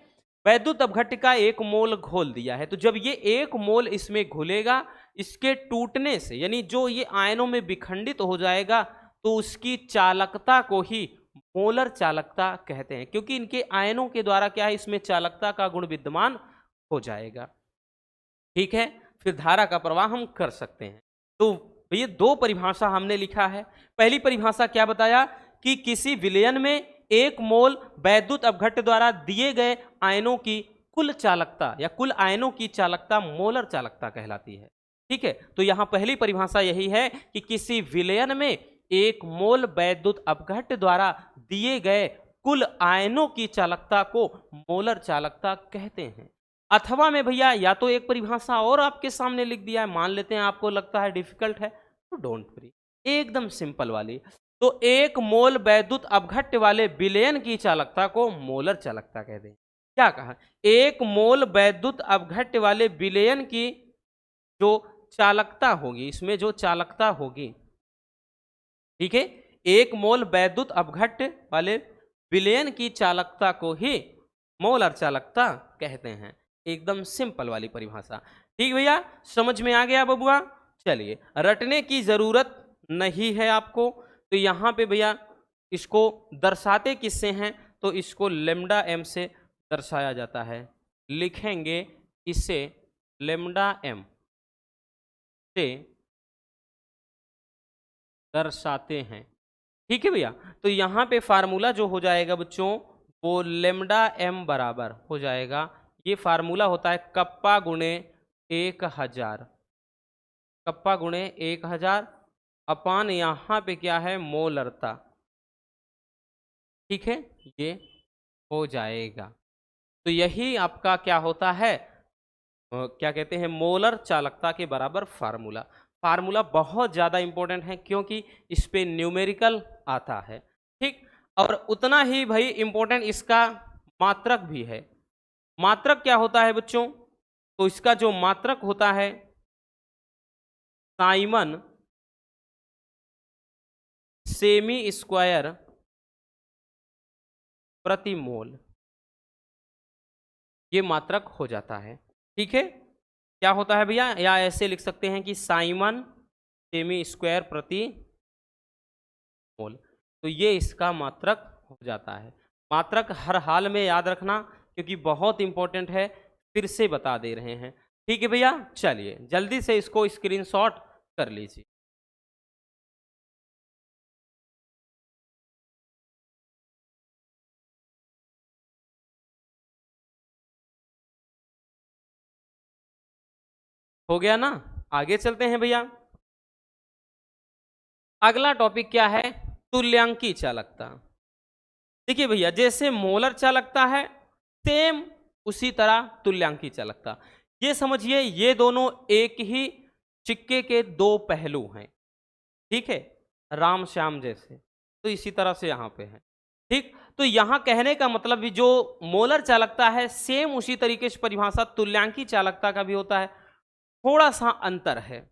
A: वैद्युत अपघट्ट का 1 मोल घोल दिया है। तो जब ये 1 मोल इसमें घुलेगा, इसके टूटने से यानी जो ये आयनों में विखंडित हो जाएगा, तो उसकी चालकता को ही मोलर चालकता कहते हैं, क्योंकि इनके आयनों के द्वारा क्या है, इसमें चालकता का गुण विद्यमान हो जाएगा, ठीक है, फिर धारा का प्रवाह हम कर सकते हैं। तो ये 2 परिभाषा हमने लिखा है। पहली परिभाषा क्या बताया कि किसी विलयन में 1 मोल वैद्युत अपघट्ट द्वारा दिए गए आयनों की कुल चालकता या कुल आयनों की चालकता मोलर चालकता कहलाती है, ठीक है। तो यहां पहली परिभाषा यही है कि किसी विलयन में 1 मोल वैद्युत अपघट्ट द्वारा दिए गए कुल आयनों की चालकता को मोलर चालकता कहते हैं। अथवा में भैया या तो एक परिभाषा और आपके सामने लिख दिया है, मान लेते हैं आपको लगता है डिफिकल्ट है, तो डोंट वरी, एकदम सिंपल वाली। तो 1 मोल वैद्युत अपघट्ट वाले विलयन की चालकता को मोलर चालकता कहते हैं। क्या कहा, 1 मोल वैद्युत अपघट्ट वाले विलयन की जो चालकता होगी, इसमें जो चालकता होगी, ठीक है, 1 मोल वैद्युत अपघट्ट वाले विलयन की चालकता को ही मोलर चालकता कहते हैं। एकदम सिंपल वाली परिभाषा, ठीक भैया, समझ में आ गया बबुआ। चलिए, रटने की जरूरत नहीं है आपको। तो यहां पे भैया इसको दर्शाते किससे हैं, तो इसको लेमडा एम से दर्शाया जाता है, लिखेंगे इसे लेमडा एम से दर्शाते हैं, ठीक है भैया। तो यहाँ पे फार्मूला जो हो जाएगा बच्चों, वो लेमडा एम बराबर हो जाएगा, ये फार्मूला होता है कप्पा गुणे 1000, कप्पा गुणे 1000 अपान यहाँ पे क्या है, मोलरता, ठीक है, ये हो जाएगा। तो यही आपका क्या होता है, क्या कहते हैं, मोलर चालकता के बराबर फार्मूला। फार्मूला बहुत ज़्यादा इंपॉर्टेंट है क्योंकि इस पे न्यूमेरिकल आता है, ठीक। और उतना ही भाई इंपॉर्टेंट इसका मात्रक भी है। मात्रक क्या होता है बच्चों, तो इसका जो मात्रक होता है साइमन सेमी स्क्वायर प्रति मोल, ये मात्रक हो जाता है, ठीक है। क्या होता है भैया, या ऐसे लिख सकते हैं कि साइमन सेमी स्क्वायर प्रति मोल, तो ये इसका मात्रक हो जाता है। मात्रक हर हाल में याद रखना क्योंकि बहुत इंपॉर्टेंट है, फिर से बता दे रहे हैं, ठीक है भैया। चलिए जल्दी से इसको स्क्रीनशॉट कर लीजिए। हो गया ना। आगे चलते हैं भैया। अगला टॉपिक क्या है? तुल्यांकी चालकता। देखिए भैया, जैसे मोलर चालकता है सेम उसी तरह तुल्यांकी चालकता। ये समझिए ये दोनों एक ही सिक्के के दो पहलू हैं, ठीक है, राम श्याम जैसे। तो इसी तरह से यहां पे है, ठीक। तो यहां कहने का मतलब भी जो मोलर चालकता है सेम उसी तरीके से परिभाषा तुल्यांकी चालकता का भी होता है, थोड़ा सा अंतर है।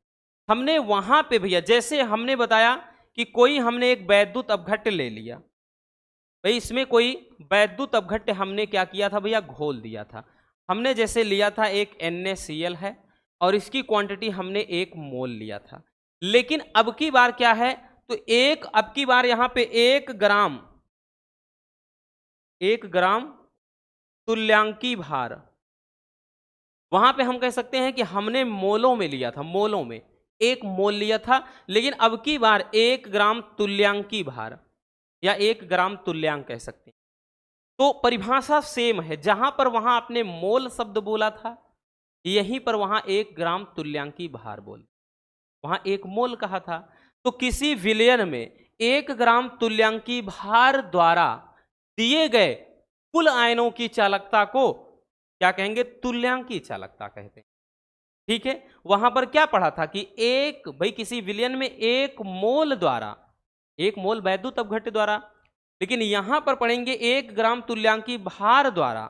A: हमने वहां पे भैया जैसे हमने बताया कि कोई हमने एक वैद्युत अपघट्य ले लिया, भाई इसमें कोई वैद्युत अपघट्य हमने क्या किया था भैया, घोल दिया था। हमने जैसे लिया था एक NaCl है और इसकी क्वांटिटी हमने 1 मोल लिया था। लेकिन अब की बार क्या है, तो अब की बार यहां पे 1 ग्राम तुल्यांकी भार, वहां पे हम कह सकते हैं कि हमने मोलों में लिया था, मोलों में 1 मोल लिया था। लेकिन अब की बार 1 ग्राम तुल्यांकी भार या 1 ग्राम तुल्यांक कह सकते हैं। तो परिभाषा सेम है, जहां पर वहां आपने मोल शब्द बोला था यहीं पर वहां 1 ग्राम तुल्यांकी भार बोल, वहां 1 मोल कहा था। तो किसी विलयन में 1 ग्राम तुल्यांकी भार द्वारा दिए गए कुल आयनों की चालकता को क्या कहेंगे, तुल्यांकी चालकता कहते हैं, ठीक है। वहां पर क्या पढ़ा था कि भाई किसी विलयन में 1 मोल द्वारा, 1 मोल वैद्युत अपघट्य द्वारा, लेकिन यहां पर पढ़ेंगे 1 ग्राम तुल्यांकी भार द्वारा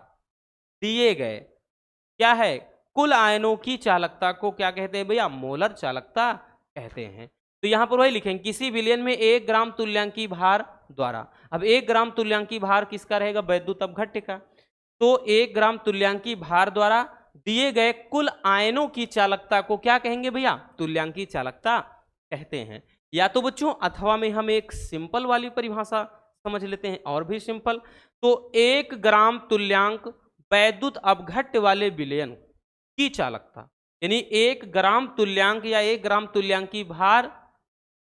A: दिए गए क्या है, कुल आयनों की चालकता को क्या कहते हैं भैया, मोलर चालकता कहते हैं। तो यहां पर वही लिखेंगे किसी विलयन में 1 ग्राम तुल्यांकी भार द्वारा। अब 1 ग्राम तुल्यांकी भार किसका रहेगा, वैद्युत अपघट्य का। तो 1 ग्राम तुल्यांकी भार द्वारा दिए गए कुल आयनों की चालकता को क्या कहेंगे भैया, तुल्यांकी चालकता कहते हैं। या तो बच्चों अथवा में हम एक सिंपल वाली परिभाषा समझ लेते हैं, और भी सिंपल। तो 1 ग्राम तुल्यांक वैद्युत अपघट्य वाले विलयन की चालकता, यानी 1 ग्राम तुल्यांक या 1 ग्राम तुल्यांकी भार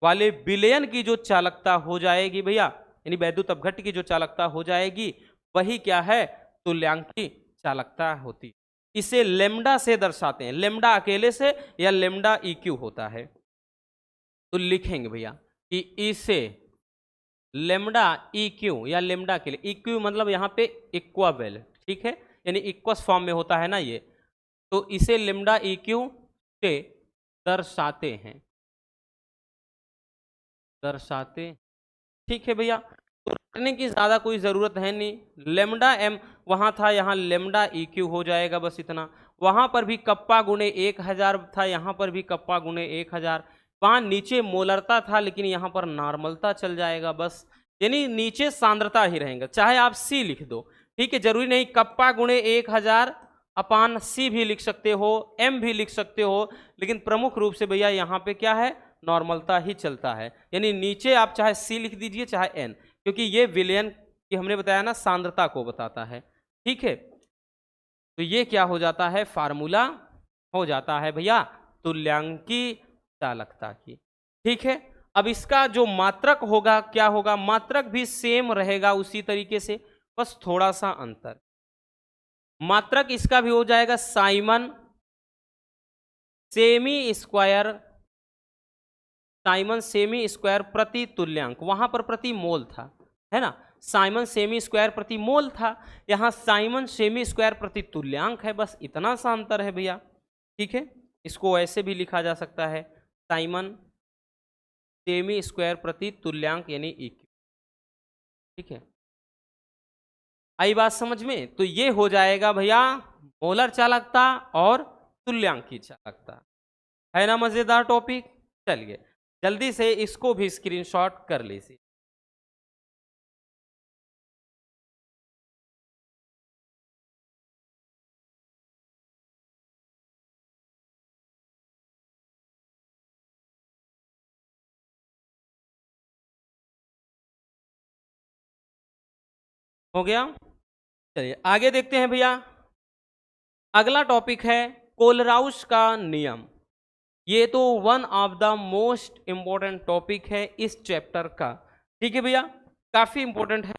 A: वाले विलयन की जो चालकता हो जाएगी भैया, यानी वैद्युत अपघट्य की जो चालकता हो जाएगी वही क्या है, तुल्यांकी चालकता होती। इसे लेम्डा से दर्शाते हैं, लेम्डा अकेले से या लेम्डा EQ होता है। तो लिखेंगे भैया कि इसे लेम्डा EQ या लेम्डा के लिए, EQ मतलब यहां पे इक्वावेल, ठीक है, यानी इक्वस फॉर्म में होता है ना ये, तो इसे लेम्डा EQ से दर्शाते हैं, ठीक है भैया। तो रखने की ज्यादा कोई जरूरत है नहीं, लेम्डा M वहां था, यहाँ लेम्डा EQ हो जाएगा, बस इतना। वहां पर भी कप्पा गुणे 1000 था, यहाँ पर भी कप्पा गुणे 1000। वहां नीचे मोलरता था लेकिन यहाँ पर नॉर्मलता चल जाएगा, बस यानी नीचे सांद्रता ही रहेगा, चाहे आप C लिख दो, ठीक है, जरूरी नहीं कप्पा गुणे 1000 अपान C भी लिख सकते हो, M भी लिख सकते हो, लेकिन प्रमुख रूप से भैया यहाँ पे क्या है, नॉर्मलता ही चलता है। यानी नीचे आप चाहे C लिख दीजिए चाहे N, क्योंकि ये विलयन की हमने बताया ना सांद्रता को बताता है, ठीक है। तो ये क्या हो जाता है, फार्मूला हो जाता है भैया तुल्यांकी चालकता की, ठीक है। अब इसका जो मात्रक होगा क्या होगा, मात्रक भी सेम रहेगा उसी तरीके से, बस थोड़ा सा अंतर। मात्रक इसका भी हो जाएगा साइमन सेमी स्क्वायर प्रति तुल्यांक, वहां पर प्रति मोल था, है ना, साइमन सेमी स्क्वायर प्रति मोल था, यहां साइमन सेमी स्क्वायर प्रति तुल्यांक है, बस इतना सा अंतर है भैया, ठीक है। इसको ऐसे भी लिखा जा सकता है साइमन सेमी स्क्वायर प्रति तुल्यांक यानी EQ, ठीक है। आई बात समझ में? तो ये हो जाएगा भैया मोलर चालकता और तुल्यांकी चालकता, है ना मजेदार टॉपिक। चलिए जल्दी से इसको भी स्क्रीनशॉट कर लीजिए। हो गया, चलिए आगे देखते हैं भैया। अगला टॉपिक है कोलराउस का नियम। ये तो one of the most important topic है इस चैप्टर का, ठीक है भैया, काफी इंपॉर्टेंट है।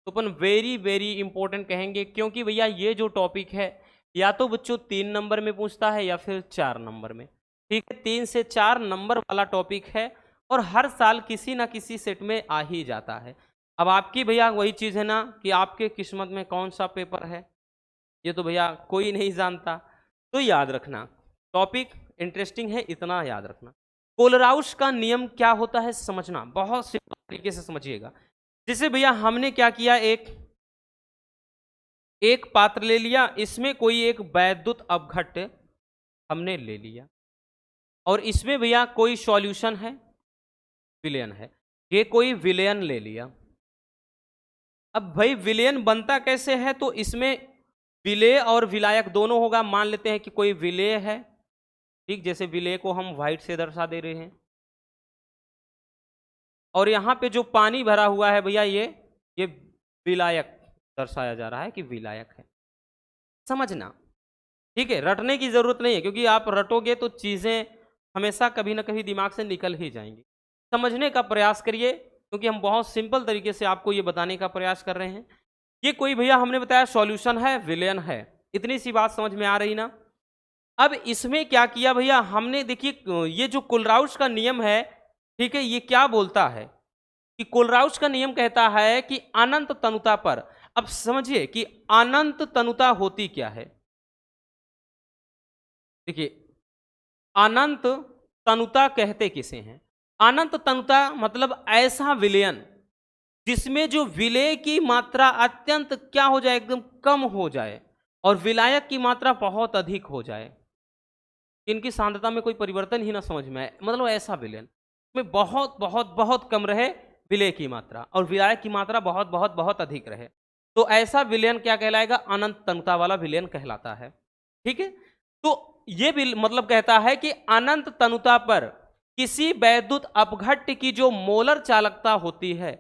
A: तो अपन वेरी वेरी इंपॉर्टेंट कहेंगे, क्योंकि भैया ये जो टॉपिक है या तो बच्चों 3 नंबर में पूछता है या फिर 4 नंबर में। ठीक है, 3 से 4 नंबर वाला टॉपिक है और हर साल किसी ना किसी सेट में आ ही जाता है। अब आपकी भैया वही चीज़ है ना कि आपके किस्मत में कौन सा पेपर है, ये तो भैया कोई नहीं जानता। तो याद रखना, टॉपिक इंटरेस्टिंग है, इतना याद रखना। कोलराउस का नियम क्या होता है समझना, बहुत सिंपल तरीके से समझिएगा। जैसे भैया हमने क्या किया, एक पात्र ले लिया, इसमें कोई एक वैद्युत अपघट्य हमने ले लिया और इसमें भैया कोई सॉल्यूशन है, विलयन है, ये कोई विलयन ले लिया। अब भाई विलयन बनता कैसे है, तो इसमें विलेय और विलायक दोनों होगा। मान लेते हैं कि कोई विलेय है, ठीक, जैसे विलेय को हम व्हाइट से दर्शा दे रहे हैं और यहाँ पे जो पानी भरा हुआ है भैया ये विलायक दर्शाया जा रहा है कि विलायक है। समझना, ठीक है, रटने की जरूरत नहीं है, क्योंकि आप रटोगे तो चीजें हमेशा कभी ना कभी दिमाग से निकल ही जाएंगी। समझने का प्रयास करिए, क्योंकि हम बहुत सिंपल तरीके से आपको ये बताने का प्रयास कर रहे हैं। ये कोई भैया हमने बताया सॉल्यूशन है, विलयन है, इतनी सी बात समझ में आ रही ना। अब इसमें क्या किया भैया हमने, देखिए ये जो कोलराउस का नियम है, ठीक है, ये क्या बोलता है कि कोलराउस का नियम कहता है कि अनंत तनुता पर, अब समझिए कि अनंत तनुता होती क्या है। देखिए अनंत तनुता कहते किसे हैं, अनंत तनुता मतलब ऐसा विलयन जिसमें जो विलेय की मात्रा अत्यंत क्या हो जाए, एकदम कम हो जाए और विलायक की मात्रा बहुत अधिक हो जाए, इनकी सांद्रता में कोई परिवर्तन ही ना समझ में आए, मतलब ऐसा विलयन में बहुत बहुत बहुत कम रहे विलेय की मात्रा और विलायक की मात्रा बहुत बहुत बहुत अधिक रहे, तो ऐसा विलयन क्या कहलाएगा, अनंत तनुता वाला विलयन कहलाता है। ठीक है, तो ये भी मतलब कहता है कि अनंत तनुता पर किसी वैद्युत अपघट्य की जो मोलर चालकता होती है,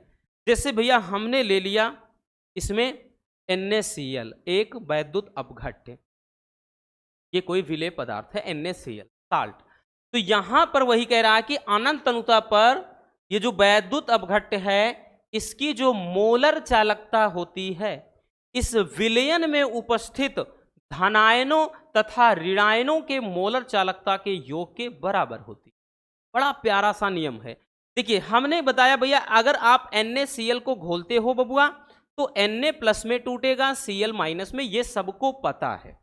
A: जैसे भैया हमने ले लिया इसमें NaCl, एक वैद्युत अपघट्य, ये कोई विलेय पदार्थ है NaCl साल्ट, तो यहां पर वही कह रहा है कि अनंत तनुता पर ये जो वैद्युत अपघट्य है, इसकी जो मोलर चालकता होती है इस विलयन में उपस्थित धनायनों तथा ऋणायनों के मोलर चालकता के योग के बराबर होती है। बड़ा प्यारा सा नियम है। देखिए हमने बताया भैया अगर आप NaCl को घोलते हो बबुआ तो Na प्लस में टूटेगा, Cl माइनस में, ये सबको पता है।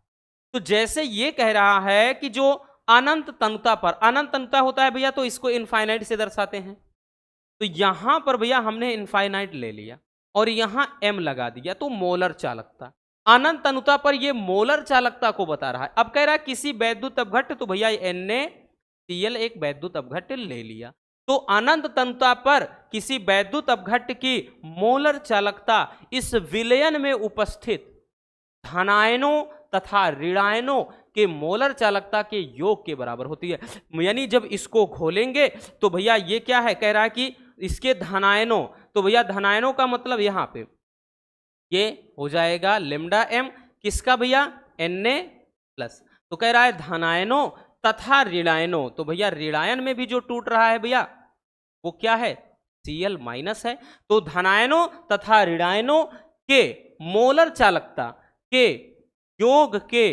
A: तो जैसे ये कह रहा है कि जो अनंत तनुता पर, अनंत तनुता होता है भैया तो इसको इनफाइनाइट से दर्शाते हैं, तो यहां पर भैया हमने इनफाइनाइट ले लिया और यहां m लगा दिया, तो मोलर चालकता, अनंत तनुता पर ये मोलर चालकता को बता रहा है। अब कह रहा है किसी वैद्युत अपघट्य, तो भैया NaCl एक वैद्युत अपघट्य ले लिया, तो अनंत तनुता पर किसी वैद्युत अपघट्य की मोलर चालकता इस विलयन में उपस्थित धनायनों तथा ऋणायनों के मोलर चालकता के योग के बराबर होती है। यानी जब इसको घोलेंगे तो भैया ये क्या है, कह रहा है कि इसके धनायनों, तो भैया धनायनों का मतलब यहां पे ये हो जाएगा लेमडा m, किसका भैया, Na+, तो कह रहा है धनायनों तथा ऋणायनों, तो भैया ऋणायन में भी जो टूट रहा है भैया वो क्या है, Cl माइनस है, तो धनायनों तथा ऋणायनों के मोलर चालकता के योग के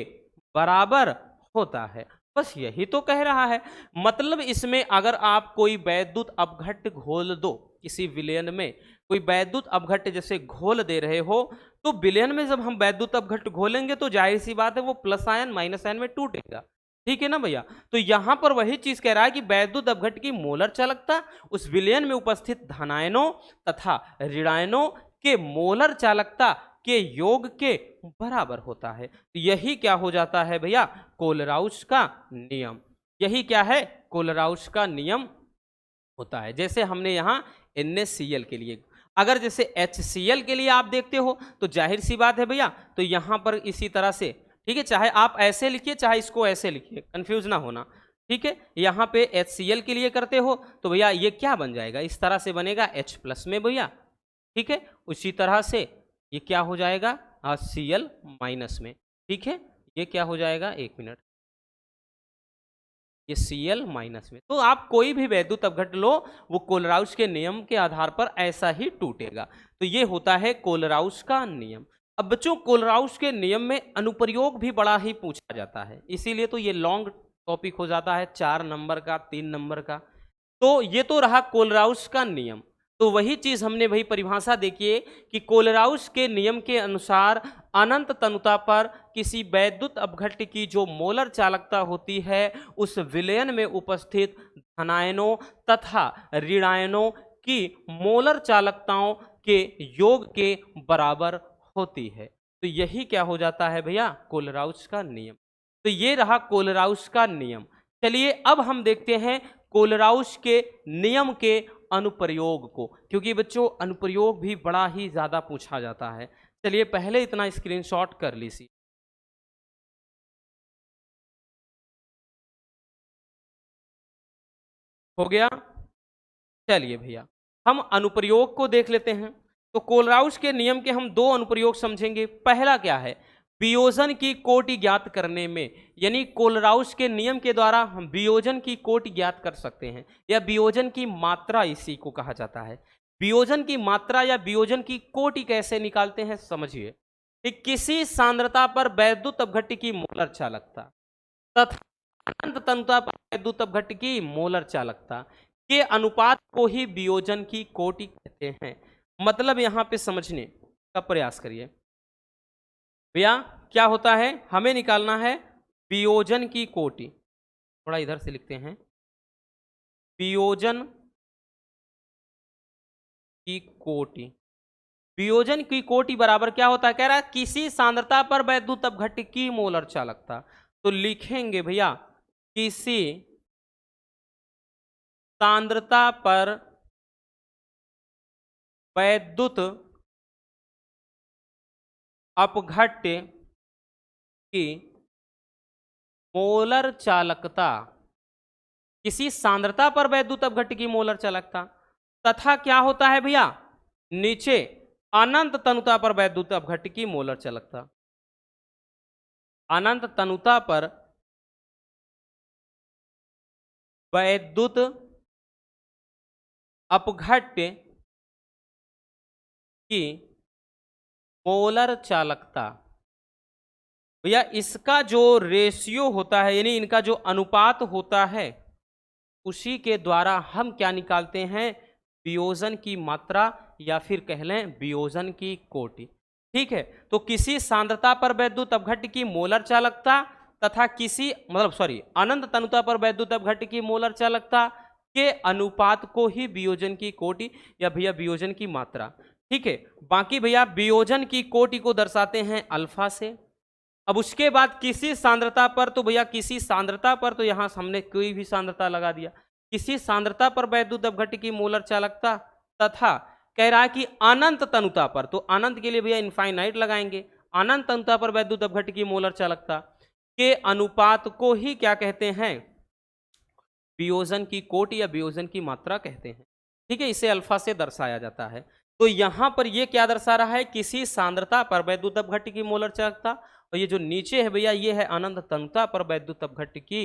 A: बराबर होता है। बस यही तो कह रहा है। मतलब इसमें अगर आप कोई वैद्युत अपघट्य घोल दो, किसी विलयन में कोई वैद्युत अपघट्य जैसे घोल दे रहे हो, तो विलयन में जब हम वैद्युत अपघट्य घोलेंगे तो जाहिर सी बात है वो प्लस आयन माइनस आयन में टूटेगा। ठीक है ना भैया, तो यहां पर वही चीज कह रहा है कि वैद्युत अपघट्य की मोलर चालकता उस विलयन में उपस्थित धनायनों तथा ऋणायनों के मोलर चालकता के योग के बराबर होता है। यही क्या हो जाता है भैया, कोलराउस का नियम। यही क्या है, कोलराउस का नियम होता है। जैसे हमने यहाँ NaCl के लिए, अगर जैसे HCl के लिए आप देखते हो तो जाहिर सी बात है भैया, तो यहाँ पर इसी तरह से, ठीक है, चाहे आप ऐसे लिखिए चाहे इसको ऐसे लिखिए, कंफ्यूज ना होना। ठीक है, यहाँ पे HCl के लिए करते हो तो भैया ये क्या बन जाएगा, इस तरह से बनेगा H+ में भैया। ठीक है, उसी तरह से ये क्या हो जाएगा, Cl माइनस में। ठीक है, ये क्या हो जाएगा, एक मिनट, ये Cl माइनस में। तो आप कोई भी वैद्युत अपघट्य लो वो कोलराउस के नियम के आधार पर ऐसा ही टूटेगा। तो ये होता है कोलराउस का नियम। अब बच्चों कोलराउस के नियम में अनुप्रयोग भी बड़ा ही पूछा जाता है, इसीलिए तो ये लॉन्ग टॉपिक हो जाता है, 4 नंबर का, 3 नंबर का। तो ये तो रहा कोलराउस का नियम। तो वही चीज हमने वही परिभाषा देखिए कि कोलराउस के नियम के अनुसार अनंत तनुता पर किसी वैद्युत अपघट्य की जो मोलर चालकता होती है उस विलयन में उपस्थित धनायनों तथा ऋणायनों की मोलर चालकताओं के योग के बराबर होती है। तो यही क्या हो जाता है भैया, कोलराउस का नियम। तो ये रहा कोलराउस का नियम। चलिए अब हम देखते हैं कोलराउस के नियम के अनुप्रयोग को, क्योंकि बच्चों अनुप्रयोग भी बड़ा ही ज्यादा पूछा जाता है। चलिए पहले इतना स्क्रीनशॉट कर लीजिए। हो गया। चलिए भैया हम अनुप्रयोग को देख लेते हैं। तो कोलराउस के नियम के हम 2 अनुप्रयोग समझेंगे। पहला क्या है, वियोजन की कोटि ज्ञात करने में, यानी कोलराउस के नियम के द्वारा हम वियोजन की कोटि ज्ञात कर सकते हैं, या वियोजन की मात्रा इसी को कहा जाता है। वियोजन की मात्रा या वियोजन की कोटि कैसे निकालते हैं समझिए कि किसी सांद्रता पर वैद्युत अपघट्य की मोलर चालकता तथा अनंत तनुता पर वैद्युत अपघट्य की मोलर चालकता के अनुपात को ही वियोजन की कोटि कहते हैं। मतलब यहां पे समझने का प्रयास करिए भैया, क्या होता है, हमें निकालना है वियोजन की कोटि। थोड़ा इधर से लिखते हैं, वियोजन की कोटि। वियोजन की कोटि बराबर क्या होता है, कह रहा है किसी सांद्रता पर वैद्युत अपघट्य की मोलर चालकता। तो लिखेंगे भैया किसी सांद्रता पर वैद्युत अपघट्य की मोलर चालकता, किसी सांद्रता पर वैद्युत अपघट्य की मोलर चालकता तथा क्या होता है भैया नीचे अनंत तनुता पर वैद्युत अपघट्य की मोलर चालकता। अनंत तनुता पर वैद्युत अपघट्य की मोलर चालकता। भैया इसका जो रेशियो होता है, यानी इनका जो अनुपात होता है, उसी के द्वारा हम क्या निकालते हैं, वियोजन की मात्रा या फिर कह लें वियोजन की कोटि। ठीक है, तो किसी सांद्रता पर वैद्युत अपघट्य की मोलर चालकता तथा किसी अनंत तनुता पर वैद्युत अपघट्य की मोलर चालकता के अनुपात को ही वियोजन की कोटि या भैया वियोजन की मात्रा। ठीक है, बाकी भैया वियोजन की कोटि को दर्शाते हैं अल्फा से। अब उसके बाद किसी सांद्रता पर, तो भैया किसी सांद्रता पर, तो यहां हमने कोई भी सांद्रता लगा दिया, किसी सांद्रता पर वैद्युत अपघट्य की मोलर चालकता तथा कह रहा है कि अनंत तनुता पर, तो अनंत के लिए भैया इनफाइनाइट लगाएंगे, अनंत तनुता पर वैद्युत अपघट्य की मोलर चालकता के अनुपात को ही क्या कहते हैं, वियोजन की कोटि या वियोजन की मात्रा कहते हैं। ठीक है, इसे अल्फा से दर्शाया जाता है। तो यहां पर यह क्या दर्शा रहा है, किसी सांद्रता पर वैद्युत अपघट्य की मोलर चालकता, और ये जो नीचे है भैया ये है अनंत तनुता पर वैद्युत अपघट्य की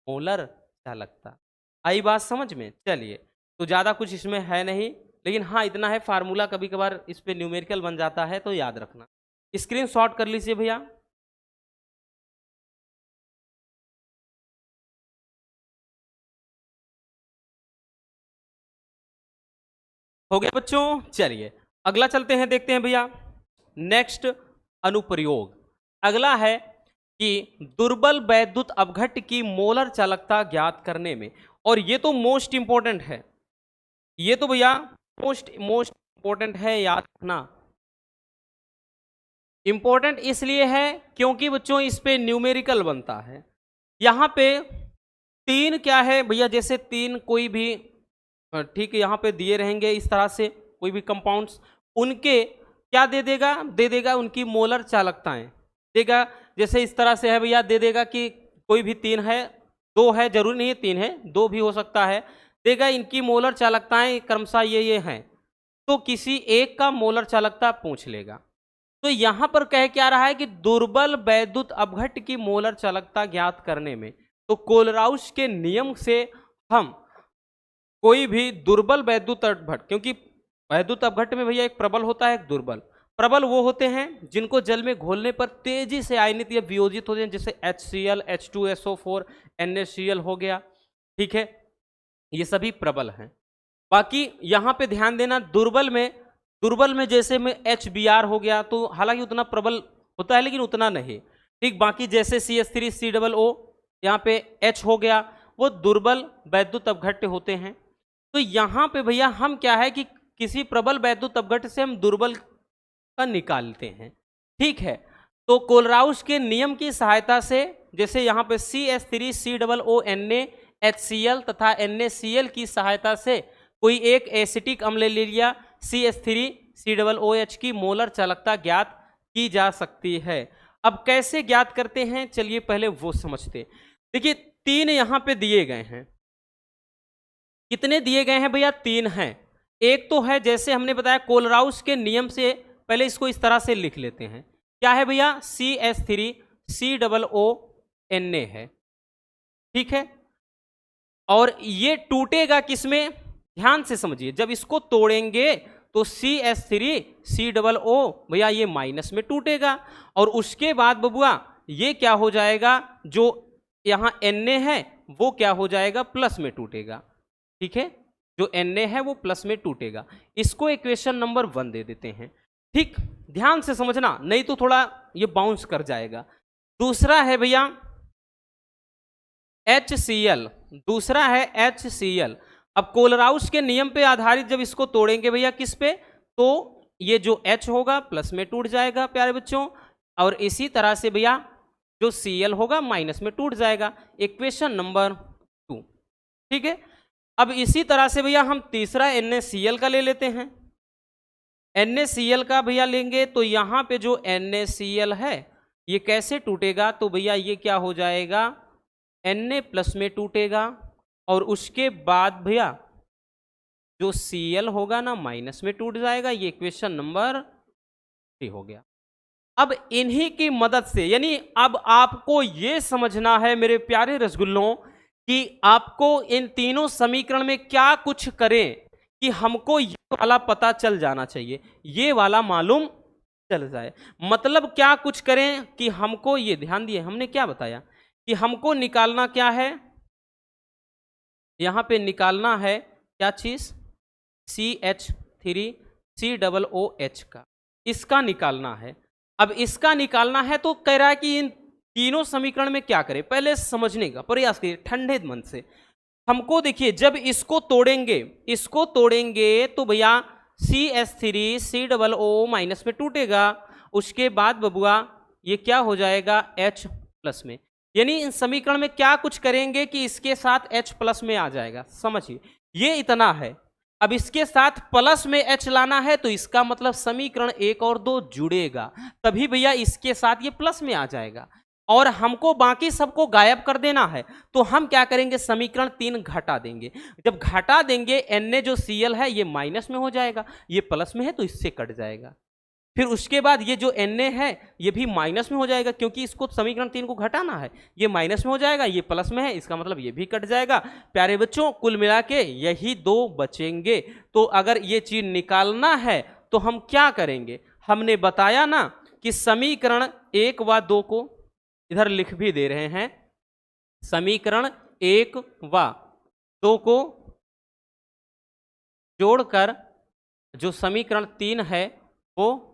A: मोलर चालकता। आई बात समझ में। चलिए तो ज्यादा कुछ इसमें है नहीं, लेकिन हाँ इतना है, फार्मूला कभी कभार इस पे न्यूमेरिकल बन जाता है, तो याद रखना। स्क्रीनशॉट कर लीजिए भैया। हो गया बच्चों। चलिए अगला चलते हैं, देखते हैं भैया नेक्स्ट अनुप्रयोग। अगला है कि दुर्बल वैद्युत अपघट्य की मोलर चालकता ज्ञात करने में, और ये तो मोस्ट इंपॉर्टेंट है, ये तो भैया मोस्ट इंपॉर्टेंट है, याद रखना। इंपॉर्टेंट इसलिए है क्योंकि बच्चों इस पे न्यूमेरिकल बनता है। यहां पे 3 क्या है भैया, जैसे 3 कोई भी, ठीक है, यहाँ पे दिए रहेंगे इस तरह से कोई भी कंपाउंड्स, उनके क्या दे देगा उनकी मोलर चालकताएं देगा। जैसे इस तरह से है भैया, दे देगा कि कोई भी 3 है, 2 है, जरूरी नहीं है 3 है, 2 भी हो सकता है, देगा इनकी मोलर चालकताएं क्रमशः ये हैं, तो किसी एक का मोलर चालकता पूछ लेगा। तो यहां पर कह क्या रहा है कि दुर्बल वैद्युत अपघट्य की मोलर चालकता ज्ञात करने में, तो कोलराउस के नियम से हम कोई भी दुर्बल वैद्युत अपघट्य, क्योंकि वैद्युत अपघट्य में भैया एक प्रबल होता है एक दुर्बल, प्रबल वो होते हैं जिनको जल में घोलने पर तेजी से आयनित या वियोजित होते हैं, जैसे HCl, H2SO4, NaCl हो गया, ठीक है, ये सभी प्रबल हैं। बाकी यहाँ पे ध्यान देना, दुर्बल में जैसे में HBr हो गया, तो हालांकि उतना प्रबल होता है लेकिन उतना नहीं, ठीक। बाकी जैसे CH3COO यहाँ पे H हो गया, वो दुर्बल वैद्युत अपघट्य होते हैं। तो यहाँ पे भैया हम क्या है कि किसी प्रबल वैद्युत अपघट्य से हम दुर्बल का निकालते हैं, ठीक है। तो कोलराउस के नियम की सहायता से, जैसे यहाँ पे CH3COO NaHCl तथा NaCl की सहायता से कोई एक एसिटिक अम्ल ले लिया, CH3COOH की मोलर चालकता ज्ञात की जा सकती है। अब कैसे ज्ञात करते हैं, चलिए पहले वो समझते। देखिए 3 यहाँ पे दिए गए हैं, कितने दिए गए हैं भैया, 3 हैं। एक तो है जैसे हमने बताया कोलराउस के नियम से, पहले इसको इस तरह से लिख लेते हैं, क्या है भैया, CH3COO Na है, ठीक है। और ये टूटेगा किसमें, ध्यान से समझिए, जब इसको तोड़ेंगे तो CH3COO भैया ये माइनस में टूटेगा, और उसके बाद बबुआ ये क्या हो जाएगा, जो यहाँ Na है वो क्या हो जाएगा, प्लस में टूटेगा, ठीक है, जो Na है वो प्लस में टूटेगा। इसको इक्वेशन नंबर 1 दे देते हैं, ठीक। ध्यान से समझना, नहीं तो थोड़ा ये बाउंस कर जाएगा। दूसरा है भैया HCl, दूसरा है HCl। अब कोलराउस के नियम पे आधारित जब इसको तोड़ेंगे भैया किस पे, तो ये जो H होगा प्लस में टूट जाएगा प्यारे बच्चों, और इसी तरह से भैया जो Cl होगा माइनस में टूट जाएगा, इक्वेशन नंबर 2, ठीक है। अब इसी तरह से भैया हम तीसरा NaCl का ले लेते हैं। NaCl का भैया लेंगे तो यहाँ पे जो NaCl है ये कैसे टूटेगा, तो भैया ये क्या हो जाएगा, Na प्लस में टूटेगा, और उसके बाद भैया जो Cl होगा ना माइनस में टूट जाएगा, ये इक्वेशन नंबर 3 हो गया। अब इन्हीं की मदद से, यानी अब आपको ये समझना है मेरे प्यारे रसगुल्लों कि आपको इन तीनों समीकरण में क्या कुछ करें कि हमको ये वाला पता चल जाना चाहिए, ये वाला मालूम चल जाए। मतलब क्या कुछ करें कि हमको ये, ध्यान दिए हमने क्या बताया कि हमको निकालना क्या है, यहां पे निकालना है क्या चीज, CH3COOH का, इसका निकालना है। अब इसका निकालना है तो कह रहा है कि इन तीनों समीकरण में क्या करें, पहले समझने का प्रयास करिए ठंडे मन से। हमको देखिए जब इसको तोड़ेंगे तो भैया CH3COO माइनस में टूटेगा, उसके बाद बबुआ ये क्या हो जाएगा, H प्लस में। यानी इन समीकरण में क्या कुछ करेंगे कि इसके साथ H प्लस में आ जाएगा, समझिए ये इतना है। अब इसके साथ प्लस में H लाना है तो इसका मतलब समीकरण 1 और 2 जुड़ेगा, तभी भैया इसके साथ ये प्लस में आ जाएगा। और हमको बाकी सबको गायब कर देना है तो हम क्या करेंगे, समीकरण 3 घटा देंगे। जब घटा देंगे Na जो Cl है ये माइनस में हो जाएगा, ये प्लस में है तो इससे कट जाएगा। फिर उसके बाद ये जो Na है ये भी माइनस में हो जाएगा, क्योंकि इसको समीकरण 3 को घटाना है, ये माइनस में हो जाएगा, ये प्लस में है, इसका मतलब ये भी कट जाएगा। प्यारे बच्चों कुल मिला के यही 2 बचेंगे। तो अगर ये चीज निकालना है तो हम क्या करेंगे, हमने बताया ना कि समीकरण 1 व 2 को इधर लिख भी दे रहे हैं, समीकरण 1 व 2 को जोड़कर जो समीकरण 3 है वो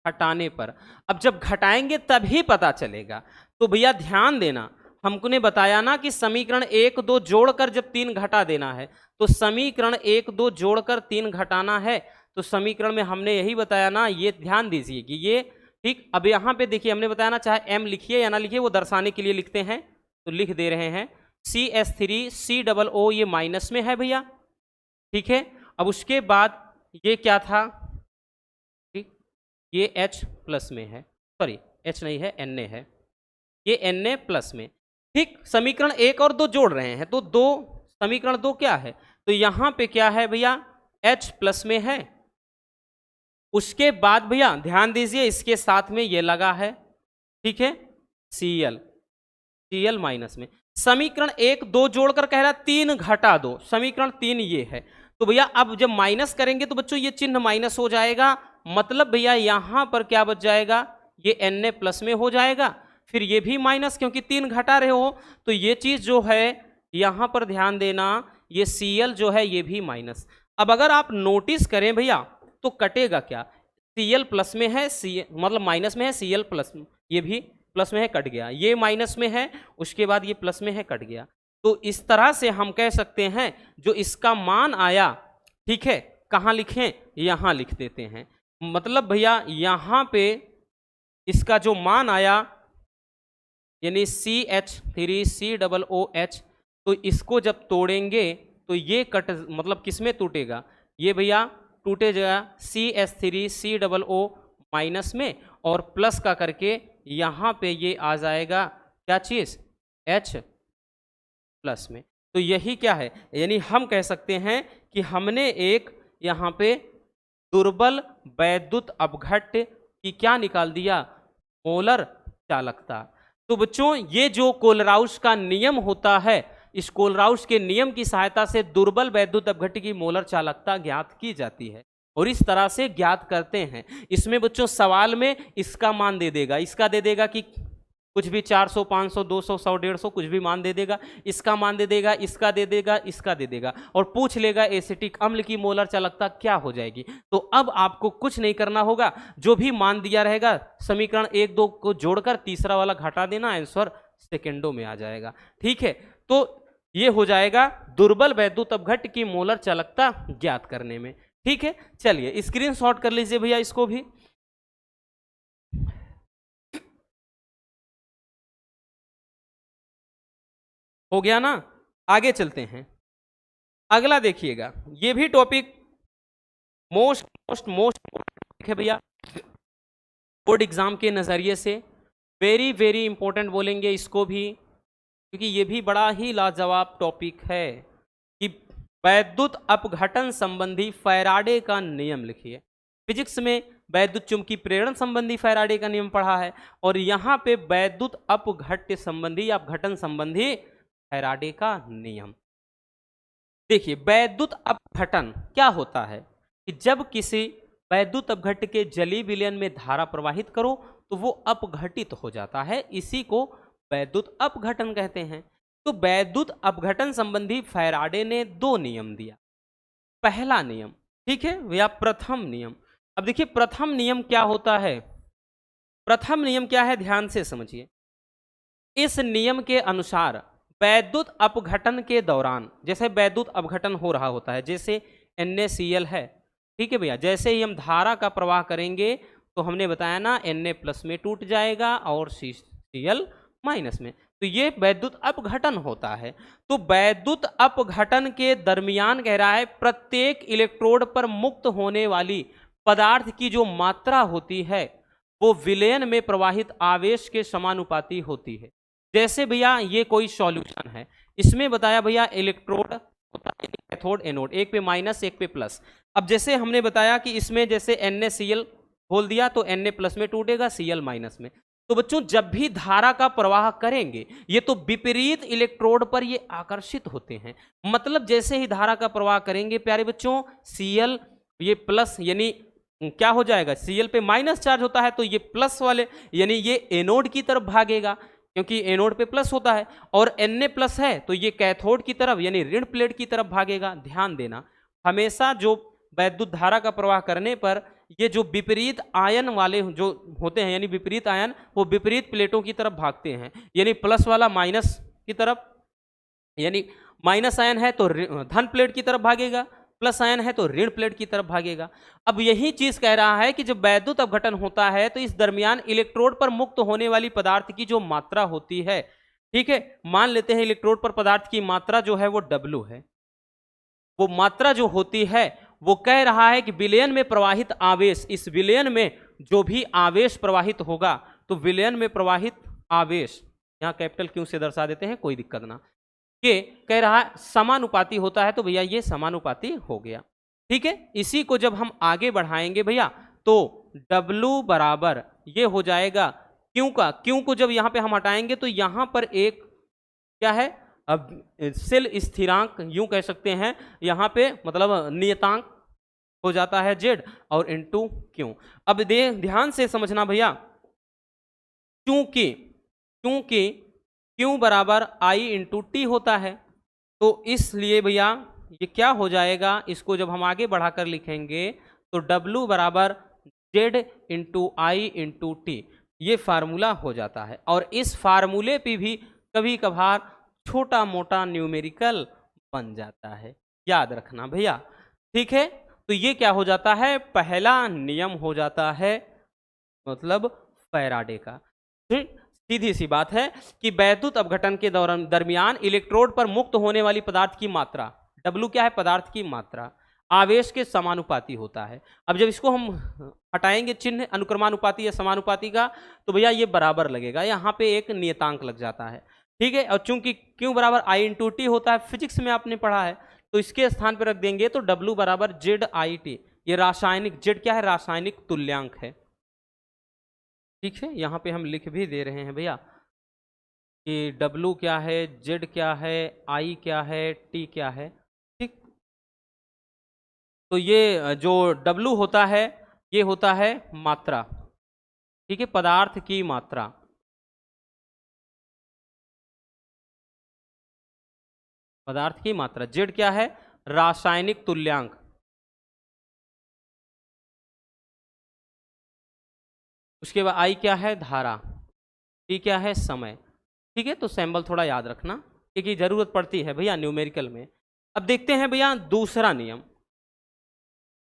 A: हटाने पर, अब जब घटाएंगे तभी पता चलेगा। तो भैया ध्यान देना, हमको ने बताया ना कि समीकरण 1 2 जोड़कर जब 3 घटा देना है, तो समीकरण 1 2 जोड़कर 3 घटाना है। तो समीकरण में हमने यही बताया ना, ये ध्यान दीजिए कि ये ठीक। अब यहाँ पे देखिए हमने बताया ना, चाहे M लिखिए या ना लिखिए, वो दर्शाने के लिए लिखते हैं, तो लिख दे रहे हैं CH3COO ये माइनस में है भैया, ठीक है। अब उसके बाद ये क्या था, ठीक, ये H प्लस में है, सॉरी H नहीं है, Na है, ये Na प्लस में, ठीक। समीकरण 1 और 2 जोड़ रहे हैं, तो 2 समीकरण 2 क्या है, तो यहाँ पे क्या है भैया, H प्लस में है। उसके बाद भैया ध्यान दीजिए इसके साथ में ये लगा है, ठीक है, Cl माइनस में। समीकरण 1 2 जोड़कर कह रहा 3 घटा दो, समीकरण 3 ये है। तो भैया अब जब माइनस करेंगे तो बच्चों ये चिन्ह माइनस हो जाएगा, मतलब भैया यहां पर क्या बच जाएगा, ये Na प्लस में हो जाएगा, फिर ये भी माइनस, क्योंकि 3 घटा रहे हो तो ये चीज जो है यहां पर ध्यान देना, ये Cl जो है ये भी माइनस। अब अगर आप नोटिस करें भैया तो कटेगा क्या, Cl प्लस में है, मतलब माइनस में है, Cl प्लस, ये भी प्लस में है, कट गया, ये माइनस में है, उसके बाद ये प्लस में है, कट गया। तो इस तरह से हम कह सकते हैं जो इसका मान आया, ठीक है, कहाँ लिखें, यहां लिख देते हैं। मतलब भैया यहां पे इसका जो मान आया यानी CH3COOH, तो इसको जब तोड़ेंगे तो ये कट, मतलब किस में टूटेगा, ये भैया टूटेगा CH3COO माइनस में, और प्लस का करके यहाँ पे ये आ जाएगा क्या चीज़, H प्लस में। तो यही क्या है, यानी हम कह सकते हैं कि हमने एक यहाँ पे दुर्बल वैद्युत अपघट्ट की क्या निकाल दिया, मोलर चालकता। तो बच्चों ये जो कोलराउस का नियम होता है, इस कोलराउस के नियम की सहायता से दुर्बल वैद्युत अपघट्ट की मोलर चालकता ज्ञात की जाती है, और इस तरह से ज्ञात करते हैं। इसमें बच्चों सवाल में इसका मान दे देगा, इसका दे देगा कि कुछ भी 400, 500, 200, 100, 150 कुछ भी मान दे देगा, इसका मान दे देगा, इसका दे देगा, इसका दे देगा, और पूछ लेगा एसिटिक अम्ल की मोलर चालकता क्या हो जाएगी। तो अब आपको कुछ नहीं करना होगा, जो भी मान दिया रहेगा समीकरण 1, 2 को जोड़कर तीसरा वाला घटा देना, आंसर सेकेंडों में आ जाएगा। ठीक है, तो ये हो जाएगा दुर्बल वैद्युत अपघट्ट की मोलर चालकता ज्ञात करने में। ठीक है, चलिए स्क्रीनशॉट कर लीजिए भैया इसको भी। हो गया ना, आगे चलते हैं। अगला देखिएगा, ये भी टॉपिक मोस्ट है भैया, बोर्ड एग्जाम के नजरिए से वेरी वेरी इंपॉर्टेंट बोलेंगे इसको भी, क्योंकि ये भी बड़ा ही लाजवाब टॉपिक है कि वैद्युत अपघटन संबंधी फैराडे का नियम लिखिए। फिजिक्स में वैद्युत चुंबकीय प्रेरण संबंधी फैराडे का नियम पढ़ा है, और यहाँ पे वैद्युत अपघट्य संबंधी या अपघटन संबंधी फैराडे का नियम। देखिए वैद्युत अपघटन क्या होता है कि जब किसी वैद्युत अपघट्य के जलीय विलयन में धारा प्रवाहित करो तो वो अपघटित हो जाता है, इसी को वैद्युत अपघटन कहते हैं। तो वैद्युत अपघटन संबंधी फैराडे ने 2 नियम दिया। पहला नियम, ठीक है भैया, प्रथम नियम। अब देखिए प्रथम नियम क्या होता है, प्रथम नियम क्या है, ध्यान से समझिए। इस नियम के अनुसार वैद्युत अपघटन के दौरान, जैसे वैद्युत अपघटन हो रहा होता है, जैसे NaCl है, ठीक है भैया, जैसे ही हम धारा का प्रवाह करेंगे तो हमने बताया ना Na प्लस में टूट जाएगा और Cl माइनस में, तो ये वैद्युत अपघटन होता है। तो वैद्युत अपघटन के दरमियान कह रहा है प्रत्येक इलेक्ट्रोड पर मुक्त होने वाली पदार्थ की जो मात्रा होती है वो विलयन में प्रवाहित आवेश के समानुपाती होती है। जैसे भैया ये कोई सॉल्यूशन है, इसमें बताया भैया इलेक्ट्रोड होता है कैथोड एनोड, एक पे माइनस एक पे प्लस। अब जैसे हमने बताया कि इसमें जैसे NaCl खोल दिया तो Na प्लस में टूटेगा, Cl माइनस में। तो बच्चों जब भी धारा का प्रवाह करेंगे ये तो विपरीत इलेक्ट्रोड पर ये आकर्षित होते हैं, मतलब जैसे ही धारा का प्रवाह करेंगे प्यारे बच्चों Cl ये प्लस, यानी क्या हो जाएगा, Cl पे माइनस चार्ज होता है तो ये प्लस वाले यानी ये एनोड की तरफ भागेगा, क्योंकि एनोड पे प्लस होता है, और Na प्लस है तो ये कैथोड की तरफ यानी ऋण प्लेट की तरफ भागेगा। ध्यान देना, हमेशा जो वैद्युत धारा का प्रवाह करने पर ये जो विपरीत आयन वाले जो होते हैं यानी विपरीत आयन, वो विपरीत प्लेटों की तरफ भागते हैं, यानी प्लस वाला माइनस की तरफ, यानी माइनस आयन है तो धन प्लेट की तरफ भागेगा, प्लस आयन है तो ऋण प्लेट की तरफ भागेगा। अब यही चीज कह रहा है कि जब वैद्युत अपघटन होता है तो इस दरमियान इलेक्ट्रोड पर मुक्त होने वाली पदार्थ की जो मात्रा होती है, ठीक है, मान लेते हैं इलेक्ट्रोड पर पदार्थ की मात्रा जो है वो W है, वो मात्रा जो होती है वो कह रहा है कि विलयन में प्रवाहित आवेश, इस विलयन में जो भी आवेश प्रवाहित होगा तो विलयन में प्रवाहित आवेश, यहाँ कैपिटल क्यू से दर्शा देते हैं कोई दिक्कत ना, ये कह रहा है समानुपाती होता है, तो भैया ये समानुपाती हो गया। ठीक है, इसी को जब हम आगे बढ़ाएंगे भैया तो W बराबर ये हो जाएगा क्यू का, क्यू को जब यहाँ पे हम हटाएंगे तो यहाँ पर एक क्या है, अब सेल स्थिरांक यूं कह सकते हैं यहाँ पे, मतलब नियतांक, हो जाता है जेड और इंटू क्यू। अब ध्यान से समझना भैया, क्योंकि क्योंकि क्यू बराबर आई इंटू टी होता है, तो इसलिए भैया ये क्या हो जाएगा, इसको जब हम आगे बढ़ाकर लिखेंगे तो W बराबर जेड इंटू आई इंटू टी, ये फार्मूला हो जाता है। और इस फार्मूले पे भी कभी कभार छोटा मोटा न्यूमेरिकल बन जाता है, याद रखना भैया, ठीक है। तो ये क्या हो जाता है, पहला नियम हो जाता है, मतलब फैराडे का। सीधी सी बात है कि वैद्युत अपघटन के दौरान दरमियान इलेक्ट्रोड पर मुक्त होने वाली पदार्थ की मात्रा, W क्या है, पदार्थ की मात्रा, आवेश के समानुपाती होता है। अब जब इसको हम हटाएंगे चिन्ह अनुक्रमानुपाती या समानुपाती का, तो भैया ये बराबर लगेगा, यहाँ पे एक नियतांक लग जाता है, ठीक है। और चूंकि Q बराबर आई इंटू टी होता है, फिजिक्स में आपने पढ़ा है, तो इसके स्थान पर रख देंगे तो W बराबर जेड आई टी, ये रासायनिक, जेड क्या है, रासायनिक तुल्यांक है, ठीक है। यहाँ पे हम लिख भी दे रहे हैं भैया कि W क्या है, Z क्या है, I क्या है, T क्या है, ठीक। तो ये जो W होता है ये होता है मात्रा, ठीक है, पदार्थ की मात्रा, पदार्थ की मात्रा। Z क्या है, रासायनिक तुल्यांक, उसके बाद I क्या है, धारा, T क्या है, समय, ठीक है। तो सैंपल थोड़ा याद रखना क्योंकि जरूरत पड़ती है भैया न्यूमेरिकल में। अब देखते हैं भैया दूसरा नियम,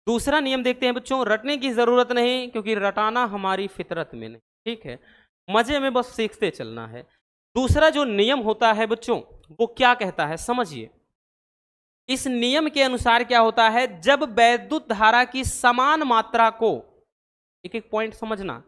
A: दूसरा नियम देखते हैं बच्चों, रटने की जरूरत नहीं क्योंकि रटाना हमारी फितरत में नहीं, ठीक है, मजे में बस सीखते चलना है। दूसरा जो नियम होता है बच्चों, वो क्या कहता है समझिए। इस नियम के अनुसार क्या होता है, जब वैद्युत धारा की समान मात्रा को, एक एक पॉइंट समझना,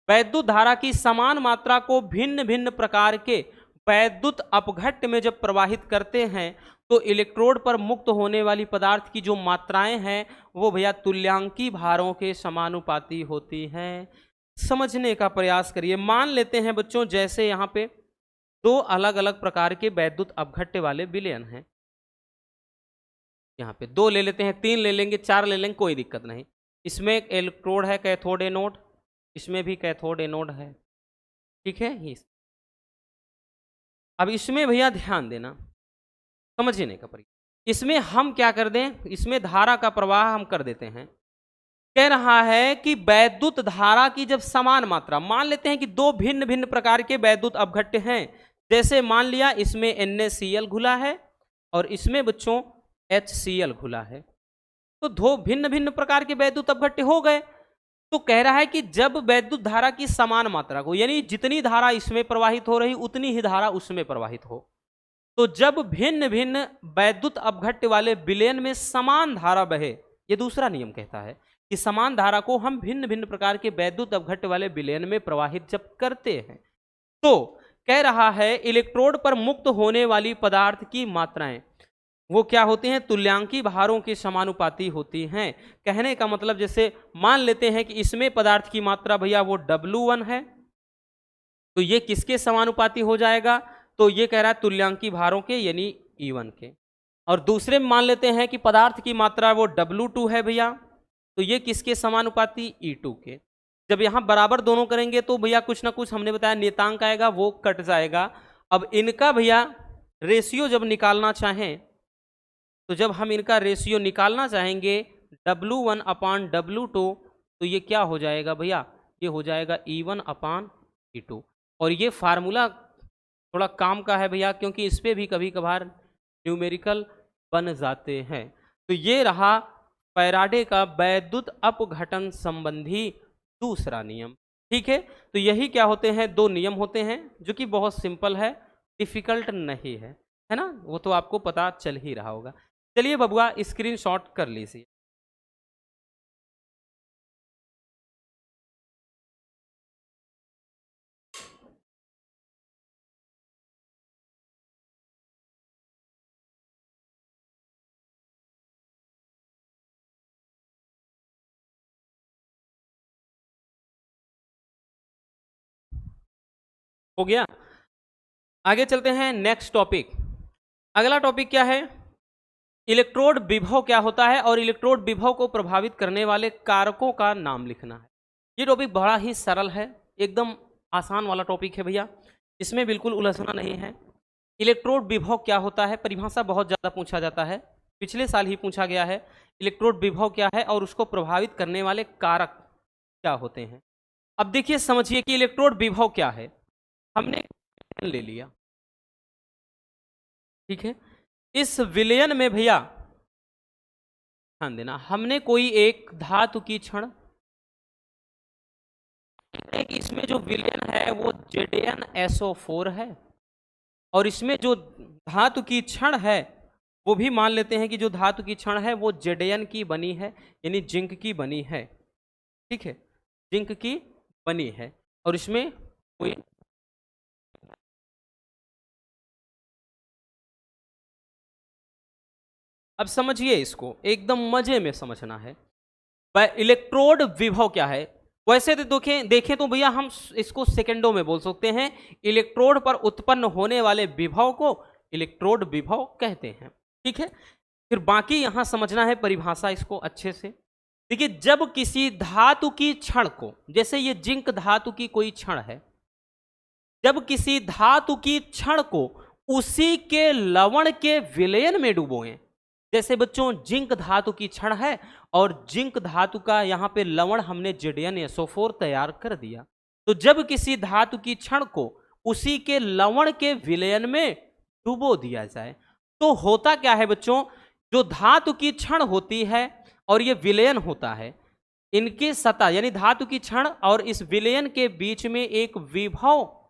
A: वैद्युत धारा की समान मात्रा को भिन्न भिन्न प्रकार के वैद्युत अपघट्य में जब प्रवाहित करते हैं तो इलेक्ट्रोड पर मुक्त होने वाली पदार्थ की जो मात्राएं हैं वो भैया तुल्यांकी भारों के समानुपाती होती हैं। समझने का प्रयास करिए। मान लेते हैं बच्चों जैसे यहाँ पे दो अलग अलग प्रकार के वैद्युत अपघट्य वाले विलयन हैं, यहाँ पे दो ले लेते हैं, तीन ले लेंगे, चार ले लेंगे, कोई दिक्कत नहीं। इसमें एक इलेक्ट्रोड है कैथोड एनोड, इसमें भी कैथोड एनोड है, ठीक है। अब इसमें भैया ध्यान देना, समझने का प्रयास। इसमें हम क्या कर दें, इसमें धारा का प्रवाह हम कर देते हैं। कह रहा है कि वैद्युत धारा की जब समान मात्रा, मान लेते हैं कि दो भिन्न भिन्न प्रकार के वैद्युत अपघट्य हैं, जैसे मान लिया इसमें NaCl घुला है और इसमें बच्चों HCl घुला है, तो दो भिन्न भिन्न प्रकार के वैद्युत अपघट्य हो गए। तो कह रहा है कि जब वैद्युत धारा की समान मात्रा को, यानी जितनी धारा इसमें प्रवाहित हो रही उतनी ही धारा उसमें प्रवाहित हो, तो जब भिन्न भिन्न वैद्युत अपघट्य वाले विलयन में समान धारा बहे, ये दूसरा नियम कहता है कि समान धारा को हम भिन्न भिन्न प्रकार के वैद्युत अपघट्य वाले विलयन में प्रवाहित जब करते हैं तो कह रहा है इलेक्ट्रोड पर मुक्त होने वाली पदार्थ की मात्राएं वो क्या होती हैं, तुल्यांकी भारों के समानुपाती होती हैं। कहने का मतलब जैसे मान लेते हैं कि इसमें पदार्थ की मात्रा भैया वो W1 है, तो ये किसके समानुपाती हो जाएगा, तो ये कह रहा है तुल्यांकी भारों के यानी E1 के। और दूसरे में मान लेते हैं कि पदार्थ की मात्रा वो W2 है भैया, तो ये किसके समानुपाती, E2 के। जब यहाँ बराबर दोनों करेंगे तो भैया कुछ ना कुछ हमने बताया नियतांक आएगा वो कट जाएगा। अब इनका भैया रेशियो जब निकालना चाहें, तो जब हम इनका रेशियो निकालना चाहेंगे W1 अपान W2, तो ये क्या हो जाएगा भैया, ये हो जाएगा E1 अपान E2। और ये फार्मूला थोड़ा काम का है भैया क्योंकि इस पे भी कभी कभार न्यूमेरिकल बन जाते हैं। तो ये रहा फैराडे का वैद्युत अपघटन संबंधी दूसरा नियम, ठीक है। तो यही क्या होते हैं, दो नियम होते हैं जो कि बहुत सिंपल है, डिफिकल्ट नहीं है ना, वो तो आपको पता चल ही रहा होगा। चलिए बबुआ स्क्रीनशॉट कर लीजिए। हो गया, आगे चलते हैं नेक्स्ट टॉपिक। अगला टॉपिक क्या है, इलेक्ट्रोड विभव क्या होता है और इलेक्ट्रोड विभव को प्रभावित करने वाले कारकों का नाम लिखना है। ये टॉपिक बड़ा ही सरल है, एकदम आसान वाला टॉपिक है भैया, इसमें बिल्कुल उलझना नहीं है। इलेक्ट्रोड विभव क्या होता है, परिभाषा बहुत ज़्यादा पूछा जाता है, पिछले साल ही पूछा गया है। इलेक्ट्रोड विभव क्या है और उसको प्रभावित करने वाले कारक क्या होते हैं। अब देखिए समझिए कि इलेक्ट्रोड विभव क्या है। हमने ले लिया, ठीक है। इस विलयन में भैया ध्यान देना, हमने कोई एक धातु की क्षण, इसमें जो विलयन है वो ZnSO4 है और इसमें जो धातु की क्षण है वो भी मान लेते हैं कि जो धातु की क्षण है वो Zn की बनी है, यानी जिंक की बनी है, ठीक है, जिंक की बनी है और इसमें कोई अब समझिए, इसको एकदम मजे में समझना है। इलेक्ट्रोड विभव क्या है, वैसे तो देखें तो भैया हम इसको सेकंडों में बोल सकते हैं। इलेक्ट्रोड पर उत्पन्न होने वाले विभव को इलेक्ट्रोड विभव कहते हैं, ठीक है। फिर बाकी यहां समझना है परिभाषा इसको अच्छे से। देखिए, जब किसी धातु की क्षण को, जैसे ये जिंक धातु की कोई क्षण है, जब किसी धातु की क्षण को उसी के लवण के विलयन में डुबोएं, जैसे बच्चों जिंक धातु की क्षण है और जिंक धातु का यहाँ पे लवण हमने ZnSO4 तैयार कर दिया, तो जब किसी धातु की क्षण को उसी के लवण के विलयन में डुबो दिया जाए तो होता क्या है बच्चों, जो धातु की क्षण होती है और ये विलयन होता है, इनकी सतह यानी धातु की क्षण और इस विलयन के बीच में एक विभव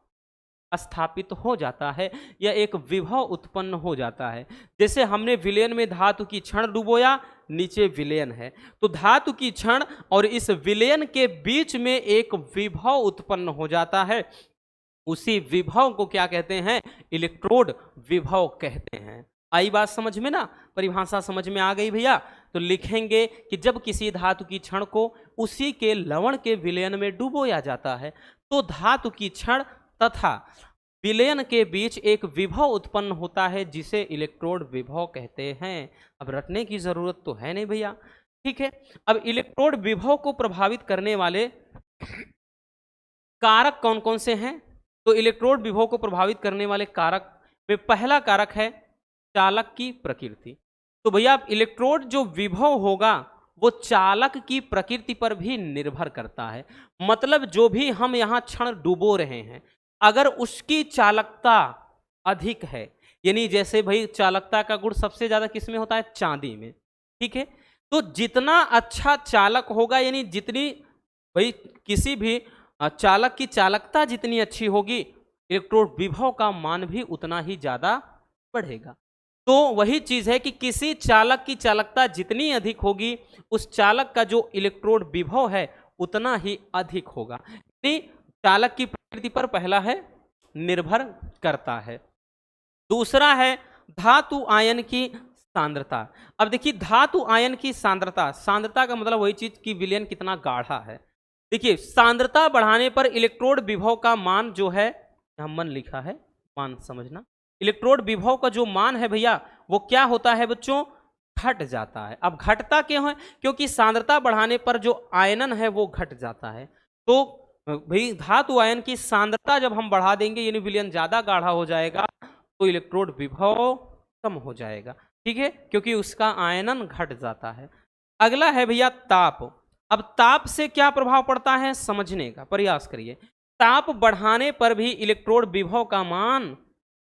A: स्थापित हो जाता है या एक विभव उत्पन्न हो जाता है। जैसे हमने विलयन में धातु की क्षण डुबोया, नीचे विलयन है, तो धातु की क्षण और इस विलयन के बीच में एक विभव उत्पन्न हो जाता है। उसी विभव को क्या कहते हैं, इलेक्ट्रोड विभव कहते हैं। आई बात समझ में ना, परिभाषा समझ में आ गई भैया। तो लिखेंगे कि जब किसी धातु की क्षण को उसी के लवण के विलयन में डुबोया जाता है तो धातु की क्षण तथा विलयन के बीच एक विभव उत्पन्न होता है जिसे इलेक्ट्रोड विभव कहते हैं। अब रटने की जरूरत तो है नहीं भैया, ठीक है। अब इलेक्ट्रोड विभव को प्रभावित करने वाले कारक कौन कौन से हैं, तो इलेक्ट्रोड विभव को प्रभावित करने वाले कारक में पहला कारक है चालक की प्रकृति। तो भैया इलेक्ट्रोड जो विभव होगा वो चालक की प्रकृति पर भी निर्भर करता है। मतलब जो भी हम यहाँ क्षण डुबो रहे हैं, अगर उसकी चालकता अधिक है, यानी जैसे भाई चालकता का गुण सबसे ज्यादा किसमें होता है, चांदी में, ठीक है। तो जितना अच्छा चालक होगा, यानी जितनी भाई किसी भी चालक की चालकता जितनी अच्छी होगी, इलेक्ट्रोड विभव का मान भी उतना ही ज्यादा बढ़ेगा। तो वही चीज है कि किसी चालक की चालकता जितनी अधिक होगी, उस चालक का जो इलेक्ट्रोड विभव है उतना ही अधिक होगा। यानी चालक की प्रकृति पर पहला है निर्भर करता है। दूसरा है धातु आयन की सांद्रता। अब देखिए धातु आयन की सांद्रता, सांद्रता का मतलब वही चीज कि विलयन कितना गाढ़ा है। देखिए सांद्रता बढ़ाने पर इलेक्ट्रोड विभव का मान जो है, यहां मन लिखा है, मान समझना, इलेक्ट्रोड विभव का जो मान है भैया वो क्या होता है बच्चों, घट जाता है। अब घटता क्यों है, क्योंकि सांद्रता बढ़ाने पर जो आयनन है वो घट जाता है। तो भाई धातु आयन की सांद्रता जब हम बढ़ा देंगे, यानी विलयन ज्यादा गाढ़ा हो जाएगा, तो इलेक्ट्रोड विभव कम हो जाएगा, ठीक है, क्योंकि उसका आयनन घट जाता है। अगला है भैया ताप। अब ताप से क्या प्रभाव पड़ता है समझने का प्रयास करिए। ताप बढ़ाने पर भी इलेक्ट्रोड विभव का मान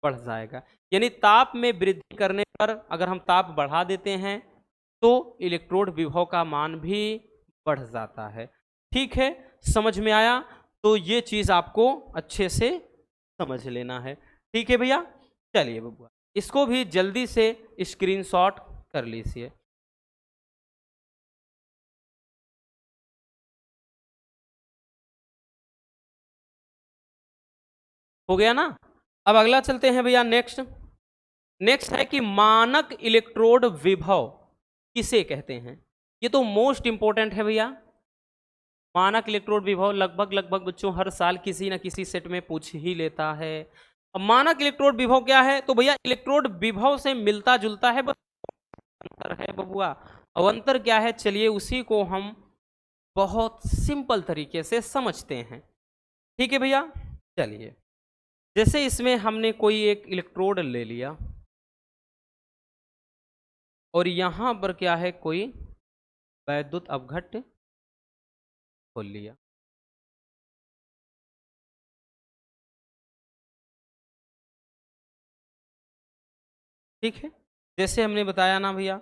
A: बढ़ जाएगा, यानी ताप में वृद्धि करने पर अगर हम ताप बढ़ा देते हैं तो इलेक्ट्रोड विभव का मान भी बढ़ जाता है, ठीक है। समझ में आया, तो ये चीज आपको अच्छे से समझ लेना है, ठीक है भैया। चलिए बबुआ, इसको भी जल्दी से स्क्रीनशॉट कर लीजिए। हो गया ना। अब अगला चलते हैं भैया, नेक्स्ट है कि मानक इलेक्ट्रोड विभव किसे कहते हैं। ये तो मोस्ट इंपॉर्टेंट है भैया। मानक इलेक्ट्रोड विभव लगभग बच्चों हर साल किसी न किसी सेट में पूछ ही लेता है। अब मानक इलेक्ट्रोड विभव क्या है, तो भैया इलेक्ट्रोड विभव से मिलता जुलता है, बस अवंतर है बबुआ। अवंतर क्या है, चलिए उसी को हम बहुत सिंपल तरीके से समझते हैं। ठीक है भैया, चलिए जैसे इसमें हमने कोई एक इलेक्ट्रोड ले लिया और यहां पर क्या है, कोई वैद्युत अपघट्य खोल लिया। ठीक है, जैसे हमने बताया ना भैया,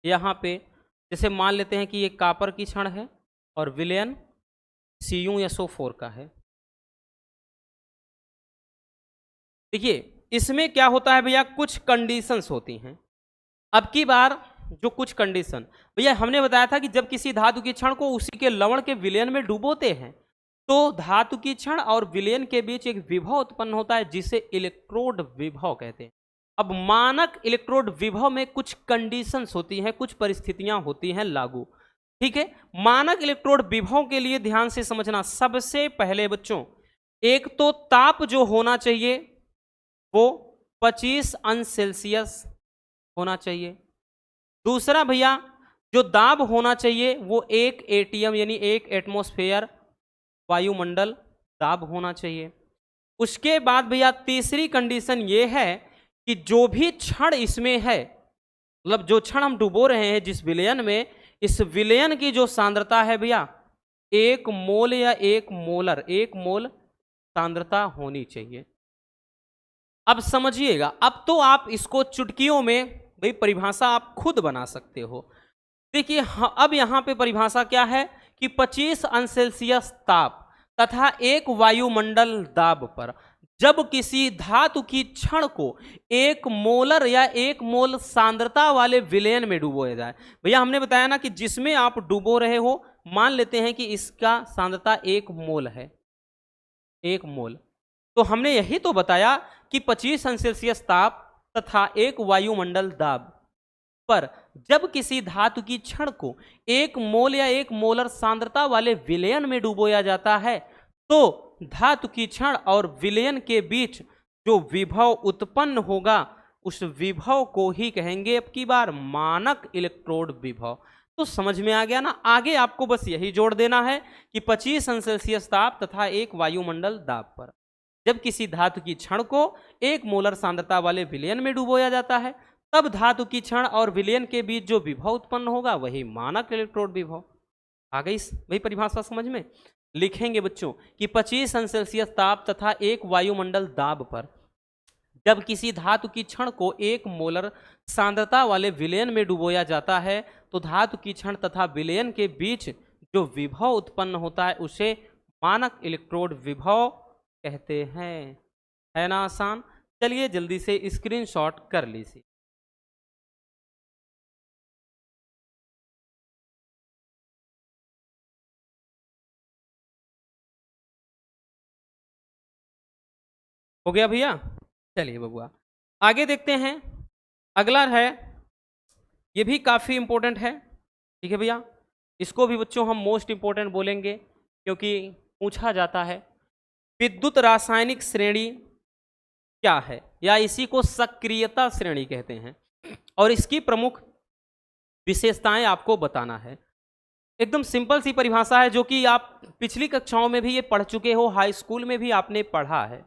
A: यहाँ पे जैसे मान लेते हैं कि ये कॉपर की छड़ है और विलयन CuSO4 का है। देखिए इसमें क्या होता है भैया, कुछ कंडीशंस होती हैं। अब की बार जो कुछ कंडीशन भैया हमने बताया था कि जब किसी धातु की छड़ को उसी के लवण के विलयन में डुबोते हैं तो धातु की छड़ और विलयन के बीच एक विभव उत्पन्न होता है जिसे इलेक्ट्रोड विभव कहते हैं। अब मानक इलेक्ट्रोड विभव में कुछ कंडीशंस होती हैं, कुछ परिस्थितियां होती हैं लागू। ठीक है, मानक इलेक्ट्रोड विभव के लिए ध्यान से समझना, सबसे पहले बच्चों एक तो ताप जो होना चाहिए वो 25 अंश सेल्सियस होना चाहिए। दूसरा भैया जो दाब होना चाहिए वो 1 एटीएम यानी 1 एटमॉस्फेयर वायुमंडल दाब होना चाहिए। उसके बाद भैया तीसरी कंडीशन ये है कि जो भी क्षण इसमें है, मतलब जो क्षण हम डुबो रहे हैं जिस विलयन में, इस विलयन की जो सांद्रता है भैया 1 मोल या 1 मोलर, 1 मोल सांद्रता होनी चाहिए। अब समझिएगा, अब तो आप इसको चुटकियों में भाई परिभाषा आप खुद बना सकते हो। देखिए अब यहां पे परिभाषा क्या है कि 25 अंश सेल्सियस ताप तथा 1 वायुमंडल दाब पर जब किसी धातु की छड़ को 1 मोलर या 1 मोल सांद्रता वाले विलयन में डुबोया जाए। भैया हमने बताया ना कि जिसमें आप डुबो रहे हो, मान लेते हैं कि इसका सांद्रता 1 मोल है, 1 मोल, तो हमने यही तो बताया कि 25 अंश सेल्सियस ताप तथा 1 वायुमंडल दाब पर जब किसी धातु की छड़ को 1 मोल या 1 मोलर सांद्रता वाले विलयन में डुबोया जाता है तो धातु की छड़ और विलयन के बीच जो विभव उत्पन्न होगा उस विभव को ही कहेंगे अब की बार मानक इलेक्ट्रोड विभव। तो समझ में आ गया ना, आगे आपको बस यही जोड़ देना है कि 25 अंश सेल्सियस ताप तथा 1 वायुमंडल दाब पर जब किसी धातु की छड़ को 1 मोलर सांद्रता वाले विलयन में डुबोया जाता है तब धातु की छड़ और विलयन के बीच जो विभव उत्पन्न होगा वही मानक इलेक्ट्रोड विभव। आ गई वही परिभाषा समझ में। लिखेंगे बच्चों कि 25 अंश सेल्सियस ताप तथा 1 वायुमंडल दाब पर जब किसी धातु की छड़ को 1 मोलर सांद्रता वाले विलयन में डुबोया जाता है तो धातु की छड़ तथा विलयन के बीच जो विभव उत्पन्न होता है उसे मानक इलेक्ट्रोड विभव कहते हैं। है ना आसान? चलिए जल्दी से स्क्रीनशॉट कर लीजिए। हो गया भैया? चलिए बबुआ आगे देखते हैं। अगला है, ये भी काफी इंपॉर्टेंट है। ठीक है भैया, इसको भी बच्चों हम मोस्ट इंपॉर्टेंट बोलेंगे क्योंकि पूछा जाता है। विद्युत रासायनिक श्रेणी क्या है, या इसी को सक्रियता श्रेणी कहते हैं और इसकी प्रमुख विशेषताएं आपको बताना है। एकदम सिंपल सी परिभाषा है जो कि आप पिछली कक्षाओं में भी ये पढ़ चुके हो, हाई स्कूल में भी आपने पढ़ा है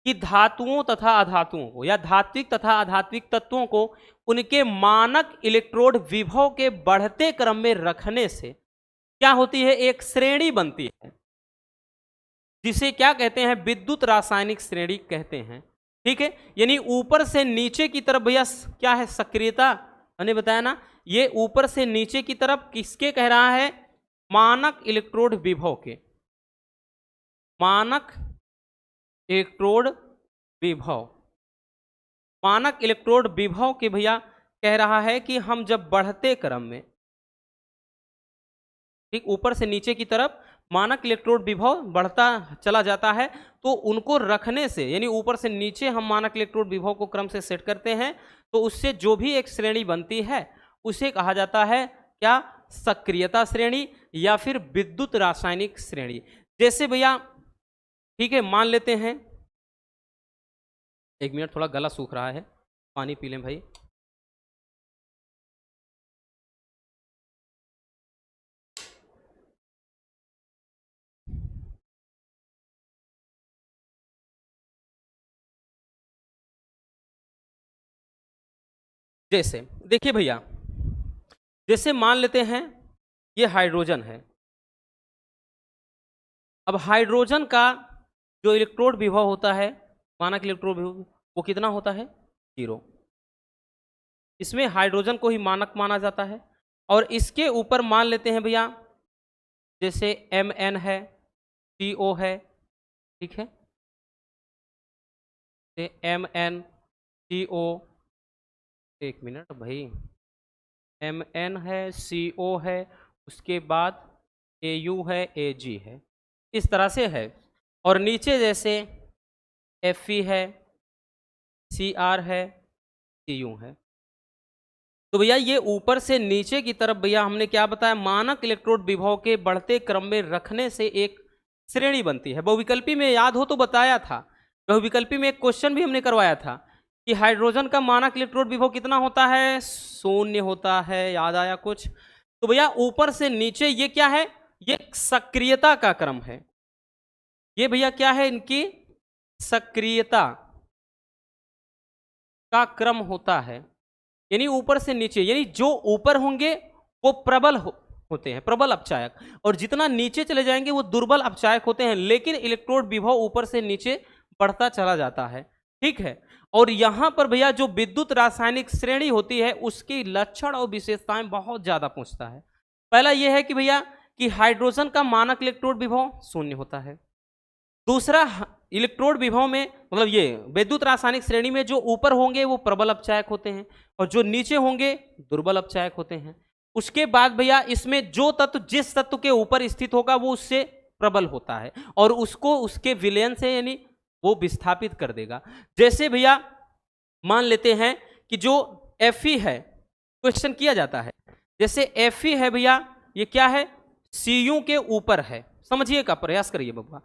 A: कि धातुओं तथा अधातुओं को या धात्विक तथा अधात्विक तत्वों को उनके मानक इलेक्ट्रोड विभव के बढ़ते क्रम में रखने से क्या होती है, एक श्रेणी बनती है जिसे क्या कहते हैं, विद्युत रासायनिक श्रेणी कहते हैं। ठीक है, यानी ऊपर से नीचे की तरफ भैया क्या है, सक्रियता। मैंने बताया ना, ये ऊपर से नीचे की तरफ किसके कह रहा है, मानक इलेक्ट्रोड विभव के, मानक इलेक्ट्रोड विभव, मानक इलेक्ट्रोड विभव के भैया कह रहा है कि हम जब बढ़ते क्रम में, ठीक ऊपर से नीचे की तरफ मानक इलेक्ट्रोड विभव बढ़ता चला जाता है तो उनको रखने से, यानी ऊपर से नीचे हम मानक इलेक्ट्रोड विभव को क्रम से सेट करते हैं तो उससे जो भी एक श्रेणी बनती है उसे कहा जाता है क्या, सक्रियता श्रेणी या फिर विद्युत रासायनिक श्रेणी। जैसे भैया ठीक है, मान लेते हैं, एक मिनट थोड़ा गला सूख रहा है, पानी पी लें भाई। जैसे देखिए भैया, जैसे मान लेते हैं ये हाइड्रोजन है। अब हाइड्रोजन का जो इलेक्ट्रोड विभव होता है, मानक इलेक्ट्रोड विभव, वो कितना होता है? 0। इसमें हाइड्रोजन को ही मानक माना जाता है। और इसके ऊपर मान लेते हैं भैया, जैसे Mn है, CO है, ठीक है, Mn CO, एक मिनट भाई, Mn है, CO है, उसके बाद Au है, Ag है, इस तरह से है। और नीचे जैसे Fe है, Cr है, Cu है। तो भैया ये ऊपर से नीचे की तरफ भैया हमने क्या बताया, मानक इलेक्ट्रोड विभव के बढ़ते क्रम में रखने से एक श्रेणी बनती है। बहुविकल्पी में याद हो तो बताया था, बहुविकल्पी में एक क्वेश्चन भी हमने करवाया था कि हाइड्रोजन का मानक इलेक्ट्रोड विभव कितना होता है? 0 होता है। याद आया कुछ? तो भैया ऊपर से नीचे ये क्या है? ये सक्रियता का क्रम है। ये भैया क्या है? इनकी सक्रियता का क्रम होता है। यानी ऊपर से नीचे, यानी जो ऊपर होंगे वो प्रबल होते हैं, प्रबल अपचायक, और जितना नीचे चले जाएंगे वो दुर्बल अपचायक होते हैं। लेकिन इलेक्ट्रोड विभव ऊपर से नीचे बढ़ता चला जाता है, ठीक है। और यहां पर भैया जो विद्युत रासायनिक श्रेणी होती है उसकी लक्षण और विशेषताएं बहुत ज्यादा पूछता है। पहला यह है कि भैया कि हाइड्रोजन का मानक इलेक्ट्रोड विभव 0 होता है। दूसरा, इलेक्ट्रोड विभव में मतलब ये विद्युत रासायनिक श्रेणी में जो ऊपर होंगे वो प्रबल अपचायक होते हैं और जो नीचे होंगे दुर्बल अपचायक होते हैं। उसके बाद भैया इसमें जो तत्व जिस तत्व के ऊपर स्थित होगा वो उससे प्रबल होता है और उसको उसके विलयन से यानी वो विस्थापित कर देगा। जैसे भैया मान लेते हैं कि जो Fe है, क्वेश्चन किया जाता है, जैसे Fe है भैया, ये क्या है? Cu के ऊपर है। समझिए का प्रयास करिए बब्बा।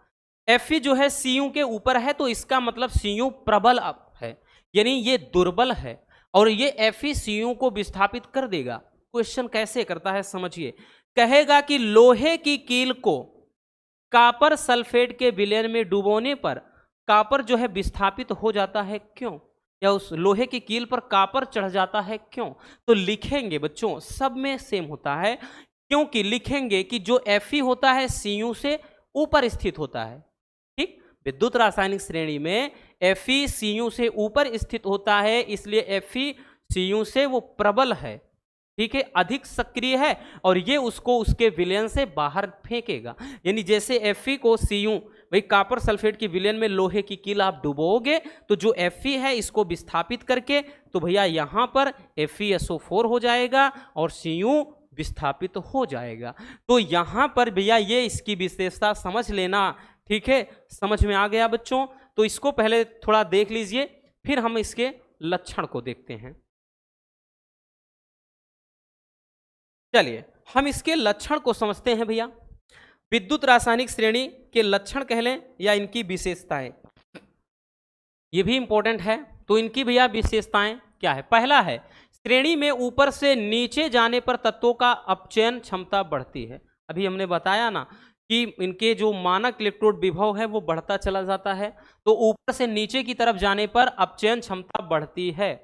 A: Fe जो है Cu के ऊपर है तो इसका मतलब Cu प्रबल है, यानी ये दुर्बल है और ये Fe Cu को विस्थापित कर देगा। क्वेश्चन कैसे करता है समझिए, कहेगा कि लोहे की कील को कॉपर सल्फेट के विलयन में डुबोने पर कॉपर जो है विस्थापित हो जाता है, क्यों? या उस लोहे की कील पर कॉपर चढ़ जाता है, क्यों? तो लिखेंगे बच्चों, सब में सेम होता है, क्योंकि लिखेंगे कि जो Fe होता है Cu से ऊपर स्थित होता है। ठीक, विद्युत रासायनिक श्रेणी में Fe Cu से ऊपर स्थित होता है, इसलिए Fe Cu से वो प्रबल है, ठीक है, अधिक सक्रिय है और ये उसको उसके विलयन से बाहर फेंकेगा। यानी जैसे Fe को Cu, भाई कॉपर सल्फेट की विलयन में लोहे की कील आप डुबोगे तो जो Fe है इसको विस्थापित करके तो भैया यहां पर FeSO4 हो जाएगा और Cu विस्थापित हो जाएगा। तो यहां पर भैया ये इसकी विशेषता समझ लेना, ठीक है। समझ में आ गया बच्चों? तो इसको पहले थोड़ा देख लीजिए, फिर हम इसके लक्षण को देखते हैं। चलिए हम इसके लक्षण को समझते हैं भैया। विद्युत रासायनिक श्रेणी के लक्षण कह लें या इनकी विशेषताएं, ये भी इंपॉर्टेंट है। तो इनकी भैया विशेषताएं क्या है? पहला है, श्रेणी में ऊपर से नीचे जाने पर तत्वों का अपचयन क्षमता बढ़ती है। अभी हमने बताया ना कि इनके जो मानक इलेक्ट्रोड विभव है वो बढ़ता चला जाता है, तो ऊपर से नीचे की तरफ जाने पर अपचयन क्षमता बढ़ती है।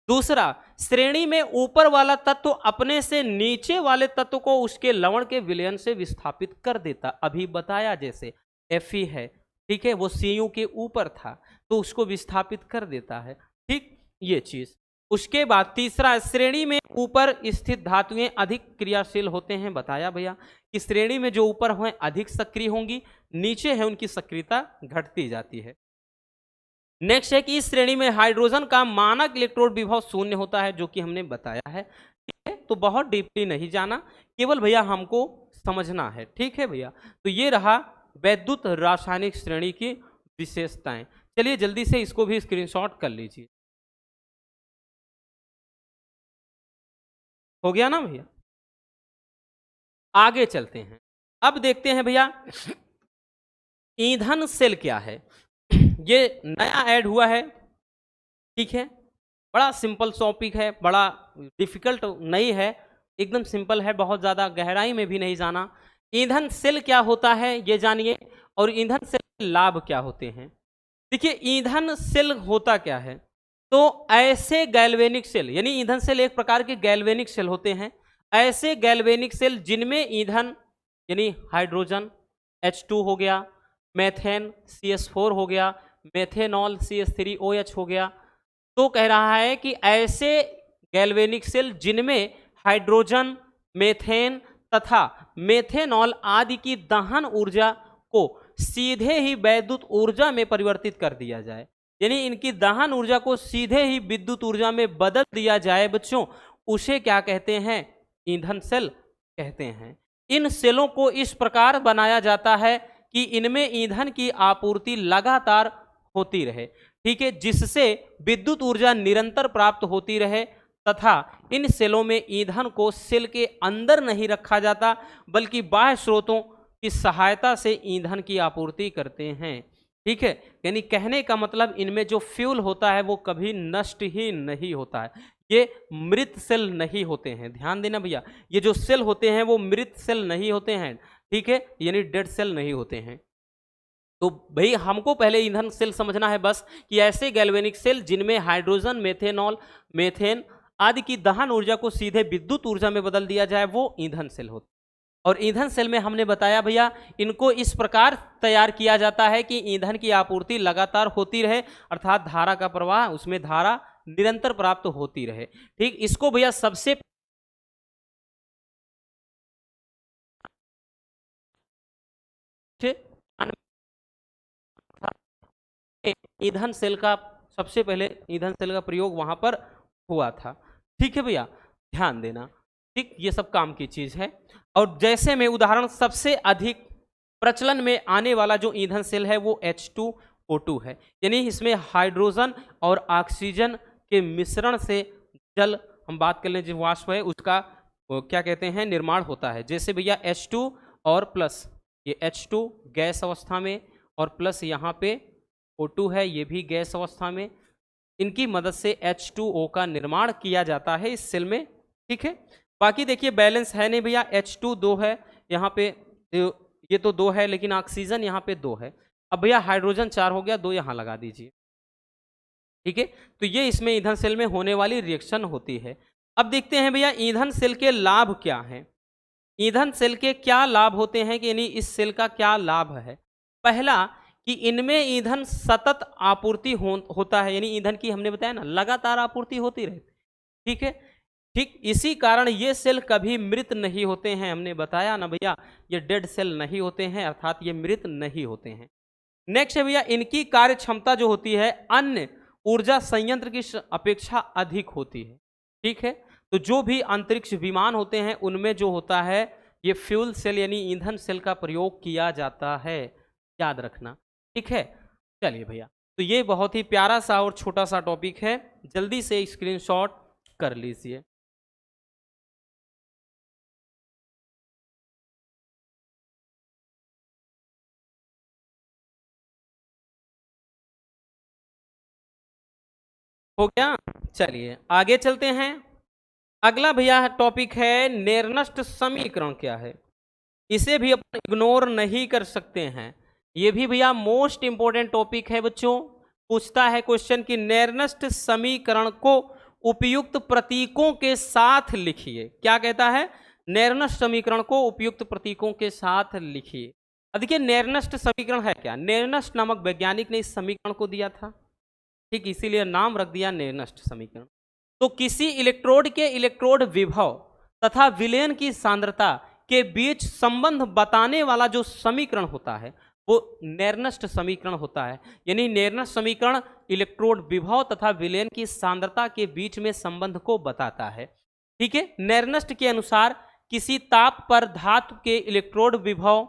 A: दूसरा, श्रेणी में ऊपर वाला तत्व अपने से नीचे वाले तत्व को उसके लवण के विलयन से विस्थापित कर देता। अभी बताया जैसे Fe है, ठीक है, वो Cu के ऊपर था तो उसको विस्थापित कर देता है, ठीक, ये चीज। उसके बाद तीसरा, श्रेणी में ऊपर स्थित धातुएं अधिक क्रियाशील होते हैं। बताया भैया कि श्रेणी में जो ऊपर हैं अधिक सक्रिय होंगी, नीचे है उनकी सक्रियता घटती जाती है। नेक्स्ट है कि इस श्रेणी में हाइड्रोजन का मानक इलेक्ट्रोड विभव 0 होता है, जो कि हमने बताया है, ठीक है। तो बहुत डीपली नहीं जाना, केवल भैया हमको समझना है, ठीक है भैया। तो ये रहा वैद्युत रासायनिक श्रेणी की विशेषताएं। चलिए जल्दी से इसको भी स्क्रीनशॉट कर लीजिए। हो गया ना भैया? आगे चलते हैं। अब देखते हैं भैया ईंधन सेल क्या है। ये नया ऐड हुआ है, ठीक है, बड़ा सिंपल टॉपिक है, बड़ा डिफिकल्ट नहीं है, एकदम सिंपल है, बहुत ज़्यादा गहराई में भी नहीं जाना। ईंधन सेल क्या होता है ये जानिए, और ईंधन सेल के लाभ क्या होते हैं। देखिए ईंधन सेल होता क्या है, तो ऐसे गैल्वेनिक सेल, यानी ईंधन सेल एक प्रकार के गैल्वेनिक सेल होते हैं, ऐसे गैल्वेनिक सेल जिनमें ईंधन यानी हाइड्रोजन H2 हो गया, मेथेन CH4 हो गया, मेथेनॉल CH3OH हो गया। तो कह रहा है कि ऐसे गैल्वेनिक सेल जिनमें हाइड्रोजन, मेथेन तथा मेथेनॉल आदि की दहन ऊर्जा को सीधे ही वैद्युत ऊर्जा में परिवर्तित कर दिया जाए, यानी इनकी दहन ऊर्जा को सीधे ही विद्युत ऊर्जा में बदल दिया जाए बच्चों, उसे क्या कहते हैं? ईंधन सेल कहते हैं। इन सेलों को इस प्रकार बनाया जाता है कि इनमें ईंधन की आपूर्ति लगातार होती रहे, ठीक है, जिससे विद्युत ईर्जा निरंतर प्राप्त होती रहे तथा इन सेलों में ईंधन को सेल के अंदर नहीं रखा जाता बल्कि बाह्य स्रोतों की सहायता से ईंधन की आपूर्ति करते हैं, ठीक है। यानी कहने का मतलब इनमें जो फ्यूल होता है वो कभी नष्ट ही नहीं होता है, ये मृत सेल नहीं होते हैं। ध्यान देना भैया, ये जो सेल होते हैं वो मृत सेल नहीं होते हैं, ठीक है, यानी डेड सेल नहीं होते हैं। तो भाई हमको पहले ईंधन सेल समझना है बस, कि ऐसे गैल्वेनिक सेल जिनमें हाइड्रोजन, मेथेनॉल, मेथेन आदि की दहन ऊर्जा को सीधे विद्युत ऊर्जा में बदल दिया जाए, वो ईंधन सेल होते हैं। और ईंधन सेल में हमने बताया भैया इनको इस प्रकार तैयार किया जाता है कि ईंधन की आपूर्ति लगातार होती रहे, अर्थात धारा का प्रवाह, उसमें धारा निरंतर प्राप्त होती रहे, ठीक। इसको भैया सबसे ईंधन सेल का सबसे पहले ईंधन सेल का प्रयोग वहां पर हुआ था, ठीक है भैया, ध्यान देना, ठीक। ये सब काम की चीज है। और जैसे में उदाहरण सबसे अधिक प्रचलन में आने वाला जो ईंधन सेल है वो H2O2 है, यानी इसमें हाइड्रोजन और ऑक्सीजन के मिश्रण से जल, हम बात कर लें जो वाष्प है उसका क्या कहते हैं, निर्माण होता है। जैसे भैया H2 और प्लस, ये H2 गैस अवस्था में और प्लस यहाँ पे O2 है, ये भी गैस अवस्था में, इनकी मदद से H2O का निर्माण किया जाता है इस सेल में, ठीक है। बाकी देखिए बैलेंस है नहीं भैया, H2 2 है यहाँ पे, ये तो 2 है लेकिन ऑक्सीजन यहाँ पे 2 है। अब भैया हाइड्रोजन 4 हो गया, 2 यहाँ लगा दीजिए, ठीक है। तो ये इसमें ईंधन सेल में होने वाली रिएक्शन होती है। अब देखते हैं भैया ईंधन सेल के लाभ क्या हैं। ईंधन सेल के क्या लाभ होते हैं कि यानी इस सेल का क्या लाभ है। पहला कि इनमें ईंधन सतत आपूर्ति होता है, यानी ईंधन की हमने बताया ना लगातार आपूर्ति होती रहती, ठीक है, ठीक। इसी कारण ये सेल कभी मृत नहीं होते हैं, हमने बताया ना भैया ये डेड सेल नहीं होते हैं, अर्थात ये मृत नहीं होते हैं। नेक्स्ट है भैया इनकी कार्य क्षमता जो होती है अन्य ऊर्जा संयंत्र की अपेक्षा अधिक होती है, ठीक है। तो जो भी अंतरिक्ष विमान होते हैं उनमें जो होता है ये फ्यूल सेल यानी ईंधन सेल का प्रयोग किया जाता है, याद रखना, ठीक है। चलिए भैया, तो ये बहुत ही प्यारा सा और छोटा सा टॉपिक है, जल्दी से स्क्रीनशॉट कर लीजिए। हो गया, चलिए आगे चलते हैं। अगला भैया टॉपिक है नेर्नस्ट समीकरण क्या है। इसे भी अपन इग्नोर नहीं कर सकते हैं, ये भी भैया मोस्ट इंपोर्टेंट टॉपिक है बच्चों। पूछता है क्वेश्चन कि नेर्नस्ट समीकरण को उपयुक्त प्रतीकों के साथ लिखिए। क्या कहता है, नेर्नस्ट समीकरण को उपयुक्त प्रतीकों के साथ लिखिए। अब देखिए नेर्नस्ट समीकरण है क्या, नेर्नस्ट नामक वैज्ञानिक ने इस समीकरण को दिया था, ठीक, इसीलिए नाम रख दिया नेर्नस्ट समीकरण। तो किसी इलेक्ट्रोड के इलेक्ट्रोड विभव तथा विलयन की सांद्रता के बीच संबंध बताने वाला जो समीकरण होता है वो नेर्नस्ट समीकरण होता है। यानी नेर्नस्ट समीकरण इलेक्ट्रोड विभव तथा विलयन की सांद्रता के बीच में संबंध को बताता है, ठीक है। नेर्नस्ट के अनुसार किसी ताप पर धातु के इलेक्ट्रोड विभव,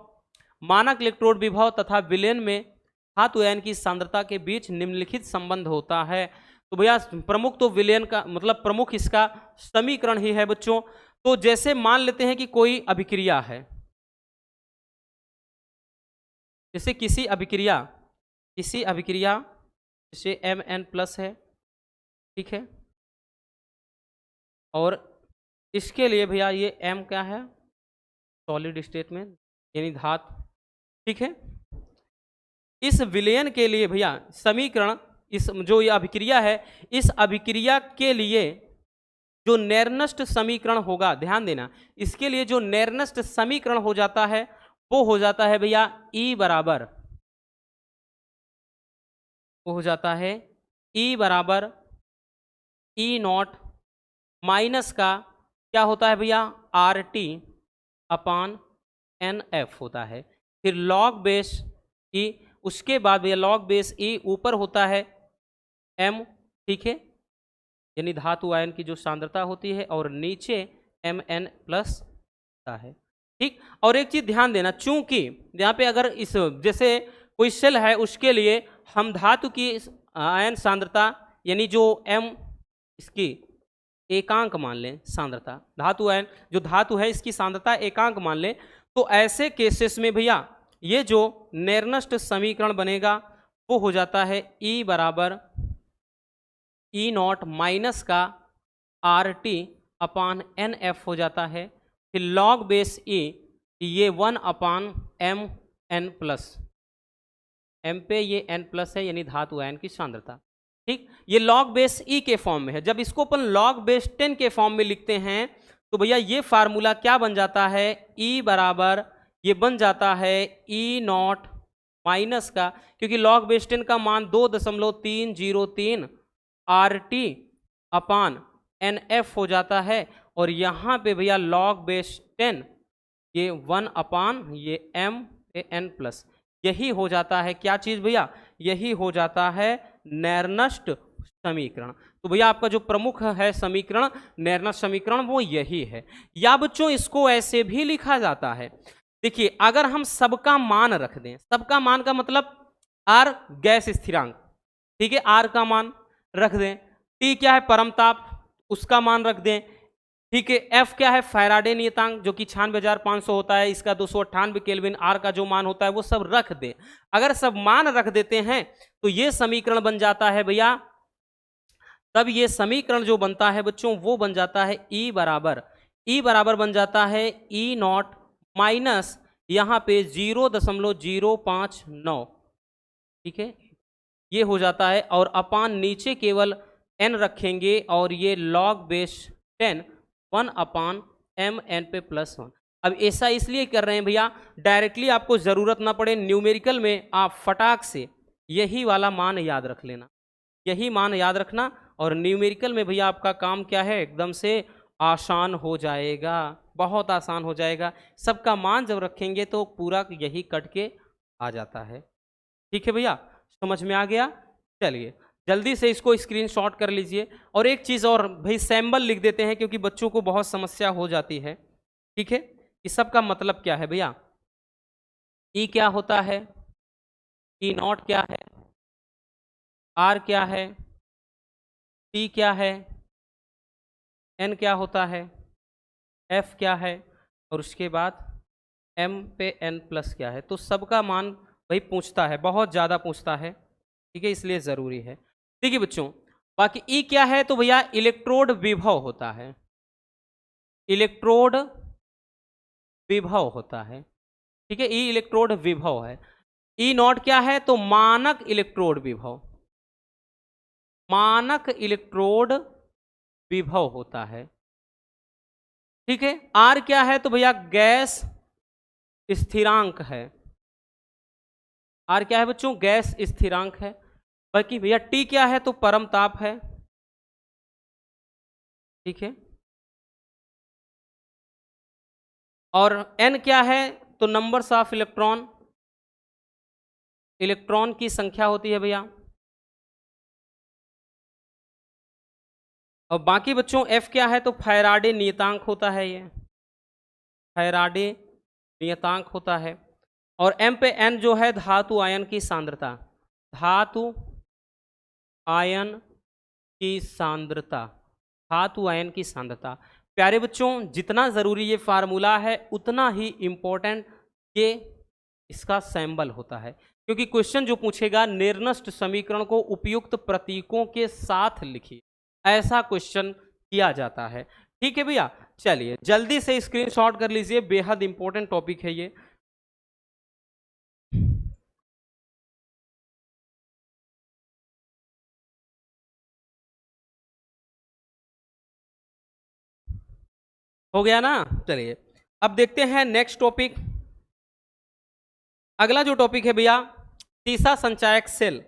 A: मानक इलेक्ट्रोड विभव तथा विलयन में धातु आयन की सांद्रता के बीच निम्नलिखित संबंध होता है। तो भैया प्रमुख तो विलयन का मतलब प्रमुख इसका समीकरण ही है बच्चों। तो जैसे मान लेते हैं कि कोई अभिक्रिया है, जैसे किसी अभिक्रिया जैसे Mn+ है, ठीक है, और इसके लिए भैया ये M क्या है, सॉलिड स्टेट में यानी धातु, ठीक है। इस विलयन के लिए भैया समीकरण इस जो ये अभिक्रिया है, इस अभिक्रिया के लिए जो नेर्नस्ट समीकरण होगा, ध्यान देना, इसके लिए जो नेर्नस्ट समीकरण हो जाता है वो हो जाता है भैया E बराबर, वो हो जाता है E बराबर E नॉट माइनस का क्या होता है भैया RT अपान NF होता है। फिर लॉग बेस E, उसके बाद भैया लॉग बेस E ऊपर होता है M, ठीक है, यानी धातु आयन की जो सांद्रता होती है, और नीचे Mn प्लस होता है, ठीक। और एक चीज ध्यान देना, चूंकि यहाँ पे अगर इस जैसे कोई सेल है उसके लिए हम धातु की आयन सांद्रता यानी जो M इसकी एकांक मान लें, सांद्रता धातु आयन जो धातु है इसकी सांद्रता एकांक मान लें, तो ऐसे केसेस में भैया ये जो नेर्नस्ट समीकरण बनेगा वो हो जाता है E बराबर E नॉट माइनस का RT अपान NF हो जाता है। फिर लॉग बेस E, ये 1 अपान Mn प्लस, M पे ये N प्लस है यानी धातु आयन की सांद्रता, ठीक। ये लॉग बेस E के फॉर्म में है। जब इसको अपन लॉग बेस 10 के फॉर्म में लिखते हैं तो भैया ये फार्मूला क्या बन जाता है, E बराबर ये बन जाता है E नॉट माइनस का, क्योंकि लॉग बेस 10 का मान 2.303 RT अपान NF हो जाता है, और यहाँ पे भैया लॉग बेस 10 ये 1 अपान ये Mn प्लस, यही हो जाता है क्या चीज भैया, यही हो जाता है नेर्नस्ट समीकरण। तो भैया आपका जो प्रमुख है समीकरण, नेर्नस्ट समीकरण, वो यही है। या बच्चों इसको ऐसे भी लिखा जाता है, देखिए अगर हम सबका मान रख दें, सबका मान का मतलब R गैस स्थिरांक, ठीक है, R का मान रख दें, T क्या है परमताप उसका मान रख दें, ठीक है, F क्या है फैराडे नियतांक जो कि 96,500 होता है, इसका 298 केल्विन, R का जो मान होता है वो सब रख दें। अगर सब मान रख देते हैं तो ये समीकरण बन जाता है भैया, तब ये समीकरण जो बनता है बच्चों वो बन जाता है E बराबर बन जाता है E नॉट माइनस यहाँ पे 0.059, ठीक है, ये हो जाता है, और अपान नीचे केवल n रखेंगे, और ये लॉग बेस 10 1 अपान Mn पे प्लस 1। अब ऐसा इसलिए कर रहे हैं भैया डायरेक्टली आपको जरूरत ना पड़े, न्यूमेरिकल में आप फटाक से यही वाला मान याद रख लेना, यही मान याद रखना, और न्यूमेरिकल में भैया आपका काम क्या है एकदम से आसान हो जाएगा, बहुत आसान हो जाएगा। सबका मान जब रखेंगे तो पूरा यही कट के आ जाता है, ठीक है भैया, समझ में आ गया। चलिए जल्दी से इसको स्क्रीनशॉट कर लीजिए, और एक चीज़ और भाई सैम्बल लिख देते हैं क्योंकि बच्चों को बहुत समस्या हो जाती है, ठीक है। इस सब का मतलब क्या है भैया, E क्या होता है, E नॉट क्या है, R क्या है, T क्या है, N क्या होता है, F क्या है, और उसके बाद M पे N प्लस क्या है। तो सबका मान भाई पूछता है, बहुत ज़्यादा पूछता है, ठीक है, इसलिए ज़रूरी है। देखिए बच्चों बाकी E क्या है, तो भैया इलेक्ट्रोड विभव होता है, इलेक्ट्रोड विभव होता है, ठीक है, E इलेक्ट्रोड विभव है। E नॉट क्या है, तो मानक इलेक्ट्रोड विभव, मानक इलेक्ट्रोड विभव होता है, ठीक है। R क्या है, तो भैया गैस स्थिरांक है, R क्या है बच्चों, गैस स्थिरांक है। बाकी भैया T क्या है, तो परम ताप है, ठीक है, और N क्या है, तो नंबर्स ऑफ इलेक्ट्रॉन, इलेक्ट्रॉन की संख्या होती है भैया। और बाकी बच्चों F क्या है, तो फैराडे नियतांक होता है, ये फैराडे नियतांक होता है। और M पे N जो है धातु आयन की सांद्रता, धातु आयन की सांद्रता, धातु आयन की सांद्रता। प्यारे बच्चों जितना ज़रूरी ये फार्मूला है उतना ही इम्पोर्टेंट ये इसका सैंबल होता है, क्योंकि क्वेश्चन जो पूछेगा निर्नष्ट समीकरण को उपयुक्त प्रतीकों के साथ लिखिए, ऐसा क्वेश्चन किया जाता है, ठीक है भैया। चलिए जल्दी से स्क्रीनशॉट कर लीजिए, बेहद इंपॉर्टेंट टॉपिक है ये। हो गया ना। चलिए अब देखते हैं नेक्स्ट टॉपिक। अगला जो टॉपिक है भैया, सीसा संचायक सेल।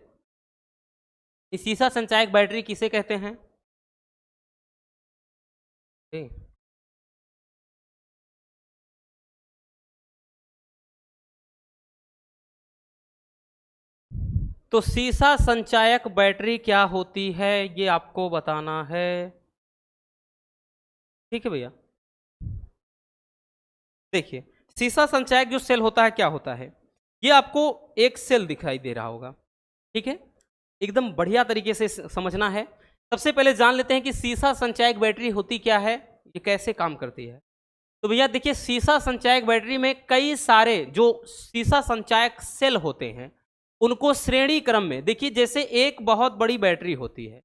A: इस सीसा संचायक बैटरी किसे कहते हैं? तो सीसा संचायक बैटरी क्या होती है ये आपको बताना है। ठीक है भैया, देखिए सीसा संचायक जो सेल होता है क्या होता है, ये आपको एक सेल दिखाई दे रहा होगा। ठीक है, एकदम बढ़िया तरीके से समझना है। सबसे पहले जान लेते हैं कि सीसा संचायक बैटरी होती क्या है, ये कैसे काम करती है। तो भैया देखिए, सीसा संचायक बैटरी में कई सारे जो सीसा संचायक सेल होते हैं उनको श्रेणी क्रम में, देखिए जैसे एक बहुत बड़ी बैटरी होती है,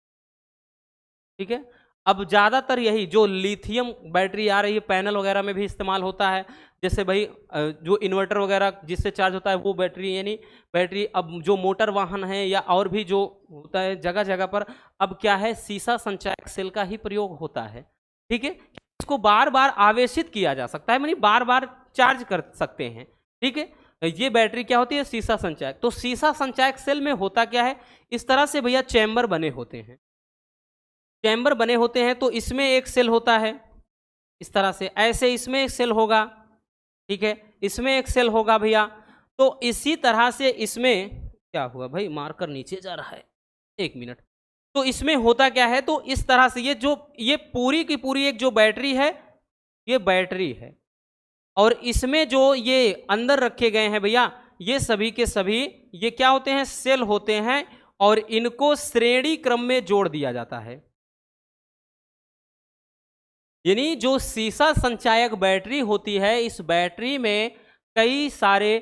A: ठीक है। अब ज्यादातर यही जो लिथियम बैटरी आ रही है पैनल वगैरह में भी इस्तेमाल होता है, जैसे भाई जो इन्वर्टर वगैरह जिससे चार्ज होता है वो बैटरी, यानी बैटरी। अब जो मोटर वाहन है या और भी जो होता है जगह जगह पर, अब क्या है, सीसा संचायक सेल का ही प्रयोग होता है। ठीक है, इसको बार बार आवेशित किया जा सकता है, यानी बार बार चार्ज कर सकते हैं। ठीक है, ये बैटरी क्या होती है, सीसा संचायक। तो सीसा संचायक सेल में होता क्या है, इस तरह से भैया चैम्बर बने होते हैं। चैम्बर बने होते हैं तो इसमें एक सेल होता है इस तरह से, ऐसे इसमें एक सेल होगा। ठीक है, इसमें एक सेल होगा भैया। तो इसी तरह से इसमें क्या हुआ भाई, मार्कर नीचे जा रहा है, एक मिनट। तो इसमें होता क्या है, तो इस तरह से ये पूरी की पूरी एक जो बैटरी है, ये बैटरी है। और इसमें जो ये अंदर रखे गए हैं भैया, ये सभी के सभी ये क्या होते हैं, सेल होते हैं। और इनको श्रेणी क्रम में जोड़ दिया जाता है। यानी जो सीसा संचायक बैटरी होती है, इस बैटरी में कई सारे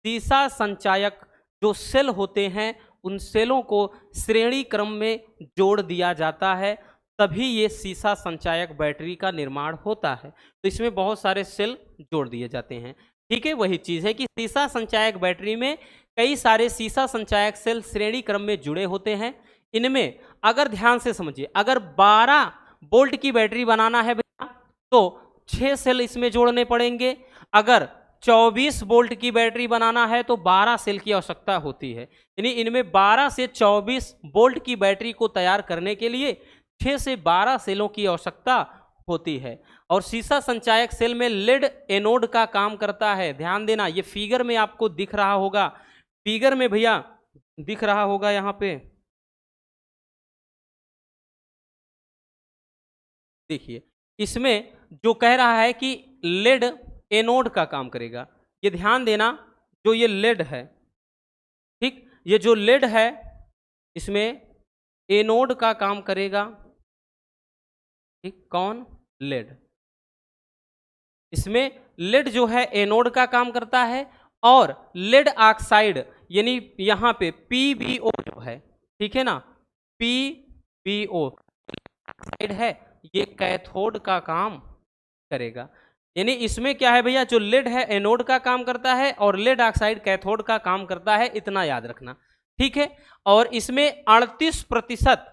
A: सीसा संचायक जो सेल होते हैं, उन सेलों को श्रेणी क्रम में जोड़ दिया जाता है, तभी ये सीसा संचायक बैटरी का निर्माण होता है। तो इसमें बहुत सारे सेल जोड़ दिए जाते हैं। ठीक है, वही चीज़ है कि सीसा संचायक बैटरी में कई सारे सीसा संचायक सेल श्रेणी क्रम में जुड़े होते हैं। इनमें अगर ध्यान से समझिए, अगर 12 वोल्ट की बैटरी बनाना है तो 6 सेल इसमें जोड़ने पड़ेंगे। अगर 24 वोल्ट की बैटरी बनाना है तो 12 सेल की आवश्यकता होती है। यानी इनमें 12 से 24 वोल्ट की बैटरी को तैयार करने के लिए 6 से 12 सेलों की आवश्यकता होती है। और सीसा संचायक सेल में लेड एनोड का काम करता है। ध्यान देना, ये फिगर में आपको दिख रहा होगा, फिगर में भैया दिख रहा होगा यहां पे, देखिए इसमें जो कह रहा है कि लेड एनोड का काम करेगा। ये ध्यान देना, जो ये लेड है, ठीक, ये जो लेड है इसमें एनोड का काम करेगा। ठीक, कौन, लेड। इसमें लेड जो है एनोड का काम करता है। और लेड ऑक्साइड यानी यहां पे PbO जो है, ठीक है ना, PbO ऑक्साइड है, ये कैथोड का काम करेगा। यानी इसमें क्या है भैया, जो लेड है एनोड का काम करता है और लेड ऑक्साइड कैथोड का काम करता है, इतना याद रखना। ठीक है, और इसमें 38%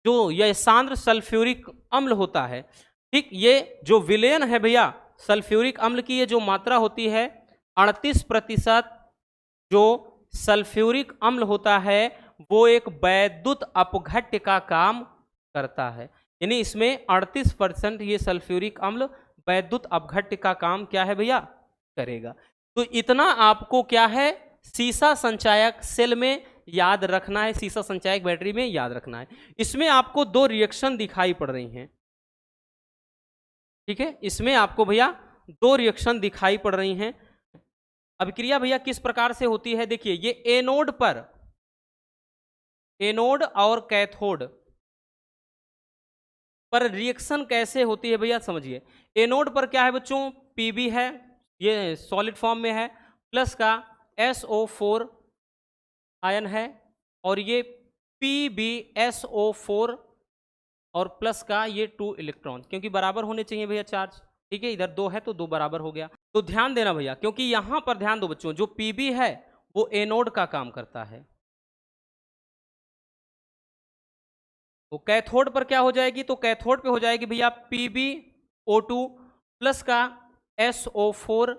A: जो यह सांद्र सल्फ्यूरिक अम्ल होता है, ठीक, ये जो विलयन है भैया सल्फ्यूरिक अम्ल की, ये जो मात्रा होती है 38% जो सल्फ्यूरिक अम्ल होता है वो एक वैद्युत अपघट्य का काम करता है। यानी इसमें 38% ये सल्फ्यूरिक अम्ल वैद्युत अपघट्य का काम क्या है भैया, करेगा। तो इतना आपको क्या है, सीसा संचायक सेल में याद रखना है, सीसा संचायक बैटरी में याद रखना है। इसमें आपको 2 रिएक्शन दिखाई पड़ रही हैं। ठीक है, इसमें आपको भैया 2 रिएक्शन दिखाई पड़ रही हैं। अभिक्रिया भैया किस प्रकार से होती है, देखिए ये एनोड पर, एनोड और कैथोड पर रिएक्शन कैसे होती है भैया, समझिए। एनोड पर क्या है बच्चों, Pb है, ये सॉलिड फॉर्म में है, प्लस का SO4 आयन है, और ये PbSO4 और प्लस का ये 2 इलेक्ट्रॉन, क्योंकि बराबर होने चाहिए भैया चार्ज। ठीक है, इधर 2 है तो 2 बराबर हो गया। तो ध्यान देना भैया, क्योंकि यहां पर ध्यान दो बच्चों, जो Pb है वो एनोड का काम करता है। तो कैथोड पर क्या हो जाएगी, तो कैथोड पे हो जाएगी भैया PbO2 प्लस का SO4,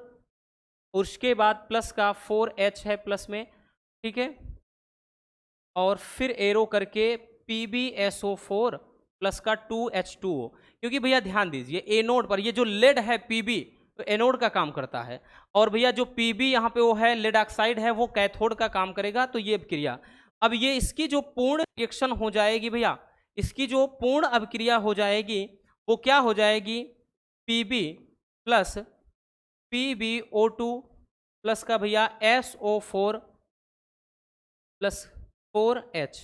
A: उसके बाद प्लस का 4H है प्लस में, ठीक है, और फिर एरो करके PbSO4 प्लस का 2H2O। क्योंकि भैया ध्यान दीजिए एनोड पर ये जो लेड है Pb तो एनोड का काम करता है, और भैया जो Pb यहाँ पे वो है लेड ऑक्साइड है वो कैथोड का काम करेगा। तो ये अभिक्रिया, अब ये इसकी जो पूर्ण रिएक्शन हो जाएगी भैया, इसकी जो पूर्ण अभिक्रिया हो जाएगी वो क्या हो जाएगी, Pb प्लस PbO2 प्लस का भैया SO4 प्लस 4H,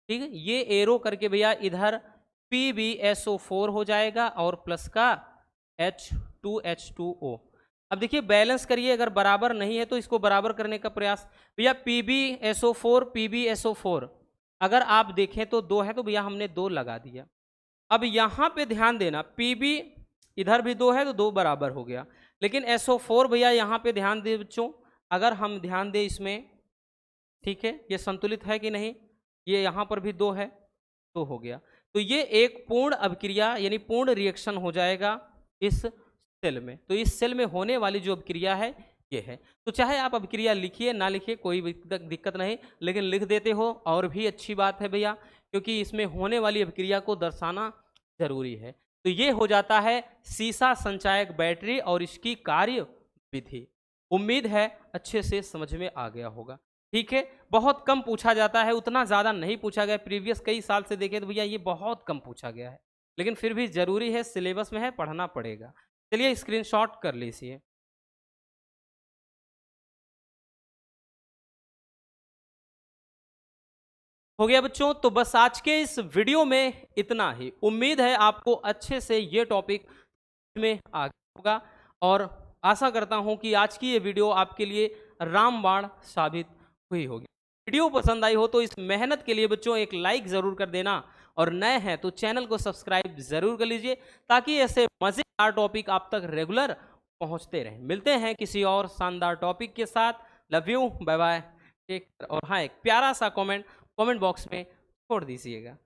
A: ठीक है। ये एरो करके भैया इधर PbSO4 हो जाएगा और प्लस का H2H2O। अब देखिए बैलेंस करिए, अगर बराबर नहीं है तो इसको बराबर करने का प्रयास। भैया PbSO4 अगर आप देखें तो 2 है, तो भैया हमने 2 लगा दिया। अब यहां पे ध्यान देना, Pb इधर भी 2 है तो 2 बराबर हो गया, लेकिन SO4 भैया यहां पे ध्यान दे बच्चों, अगर हम ध्यान दें इसमें, ठीक है, ये संतुलित है कि नहीं, ये यहाँ पर भी 2 है, तो हो गया। तो ये एक पूर्ण अभिक्रिया यानी पूर्ण रिएक्शन हो जाएगा इस सेल में। तो इस सेल में होने वाली जो अभिक्रिया है ये है। तो चाहे आप अभिक्रिया लिखिए ना लिखिए कोई दिक्कत नहीं, लेकिन लिख देते हो और भी अच्छी बात है भैया, क्योंकि इसमें होने वाली अभिक्रिया को दर्शाना जरूरी है। तो ये हो जाता है सीसा संचायक बैटरी और इसकी कार्य विधि। उम्मीद है अच्छे से समझ में आ गया होगा, ठीक है। बहुत कम पूछा जाता है, उतना ज़्यादा नहीं पूछा गया, प्रीवियस कई साल से देखें तो भैया ये बहुत कम पूछा गया है, लेकिन फिर भी जरूरी है, सिलेबस में है, पढ़ना पड़ेगा। चलिए स्क्रीनशॉट कर लीजिए। हो गया बच्चों, तो बस आज के इस वीडियो में इतना ही। उम्मीद है आपको अच्छे से ये टॉपिक में आ गया होगा, और आशा करता हूं कि आज की ये वीडियो आपके लिए रामबाण साबित हुई होगी। वीडियो पसंद आई हो तो इस मेहनत के लिए बच्चों एक लाइक ज़रूर कर देना, और नए हैं तो चैनल को सब्सक्राइब ज़रूर कर लीजिए, ताकि ऐसे मज़ेदार टॉपिक आप तक रेगुलर पहुंचते रहें। मिलते हैं किसी और शानदार टॉपिक के साथ। Love you, bye bye, take. और हाँ, एक प्यारा सा कमेंट बॉक्स में छोड़ दीजिएगा।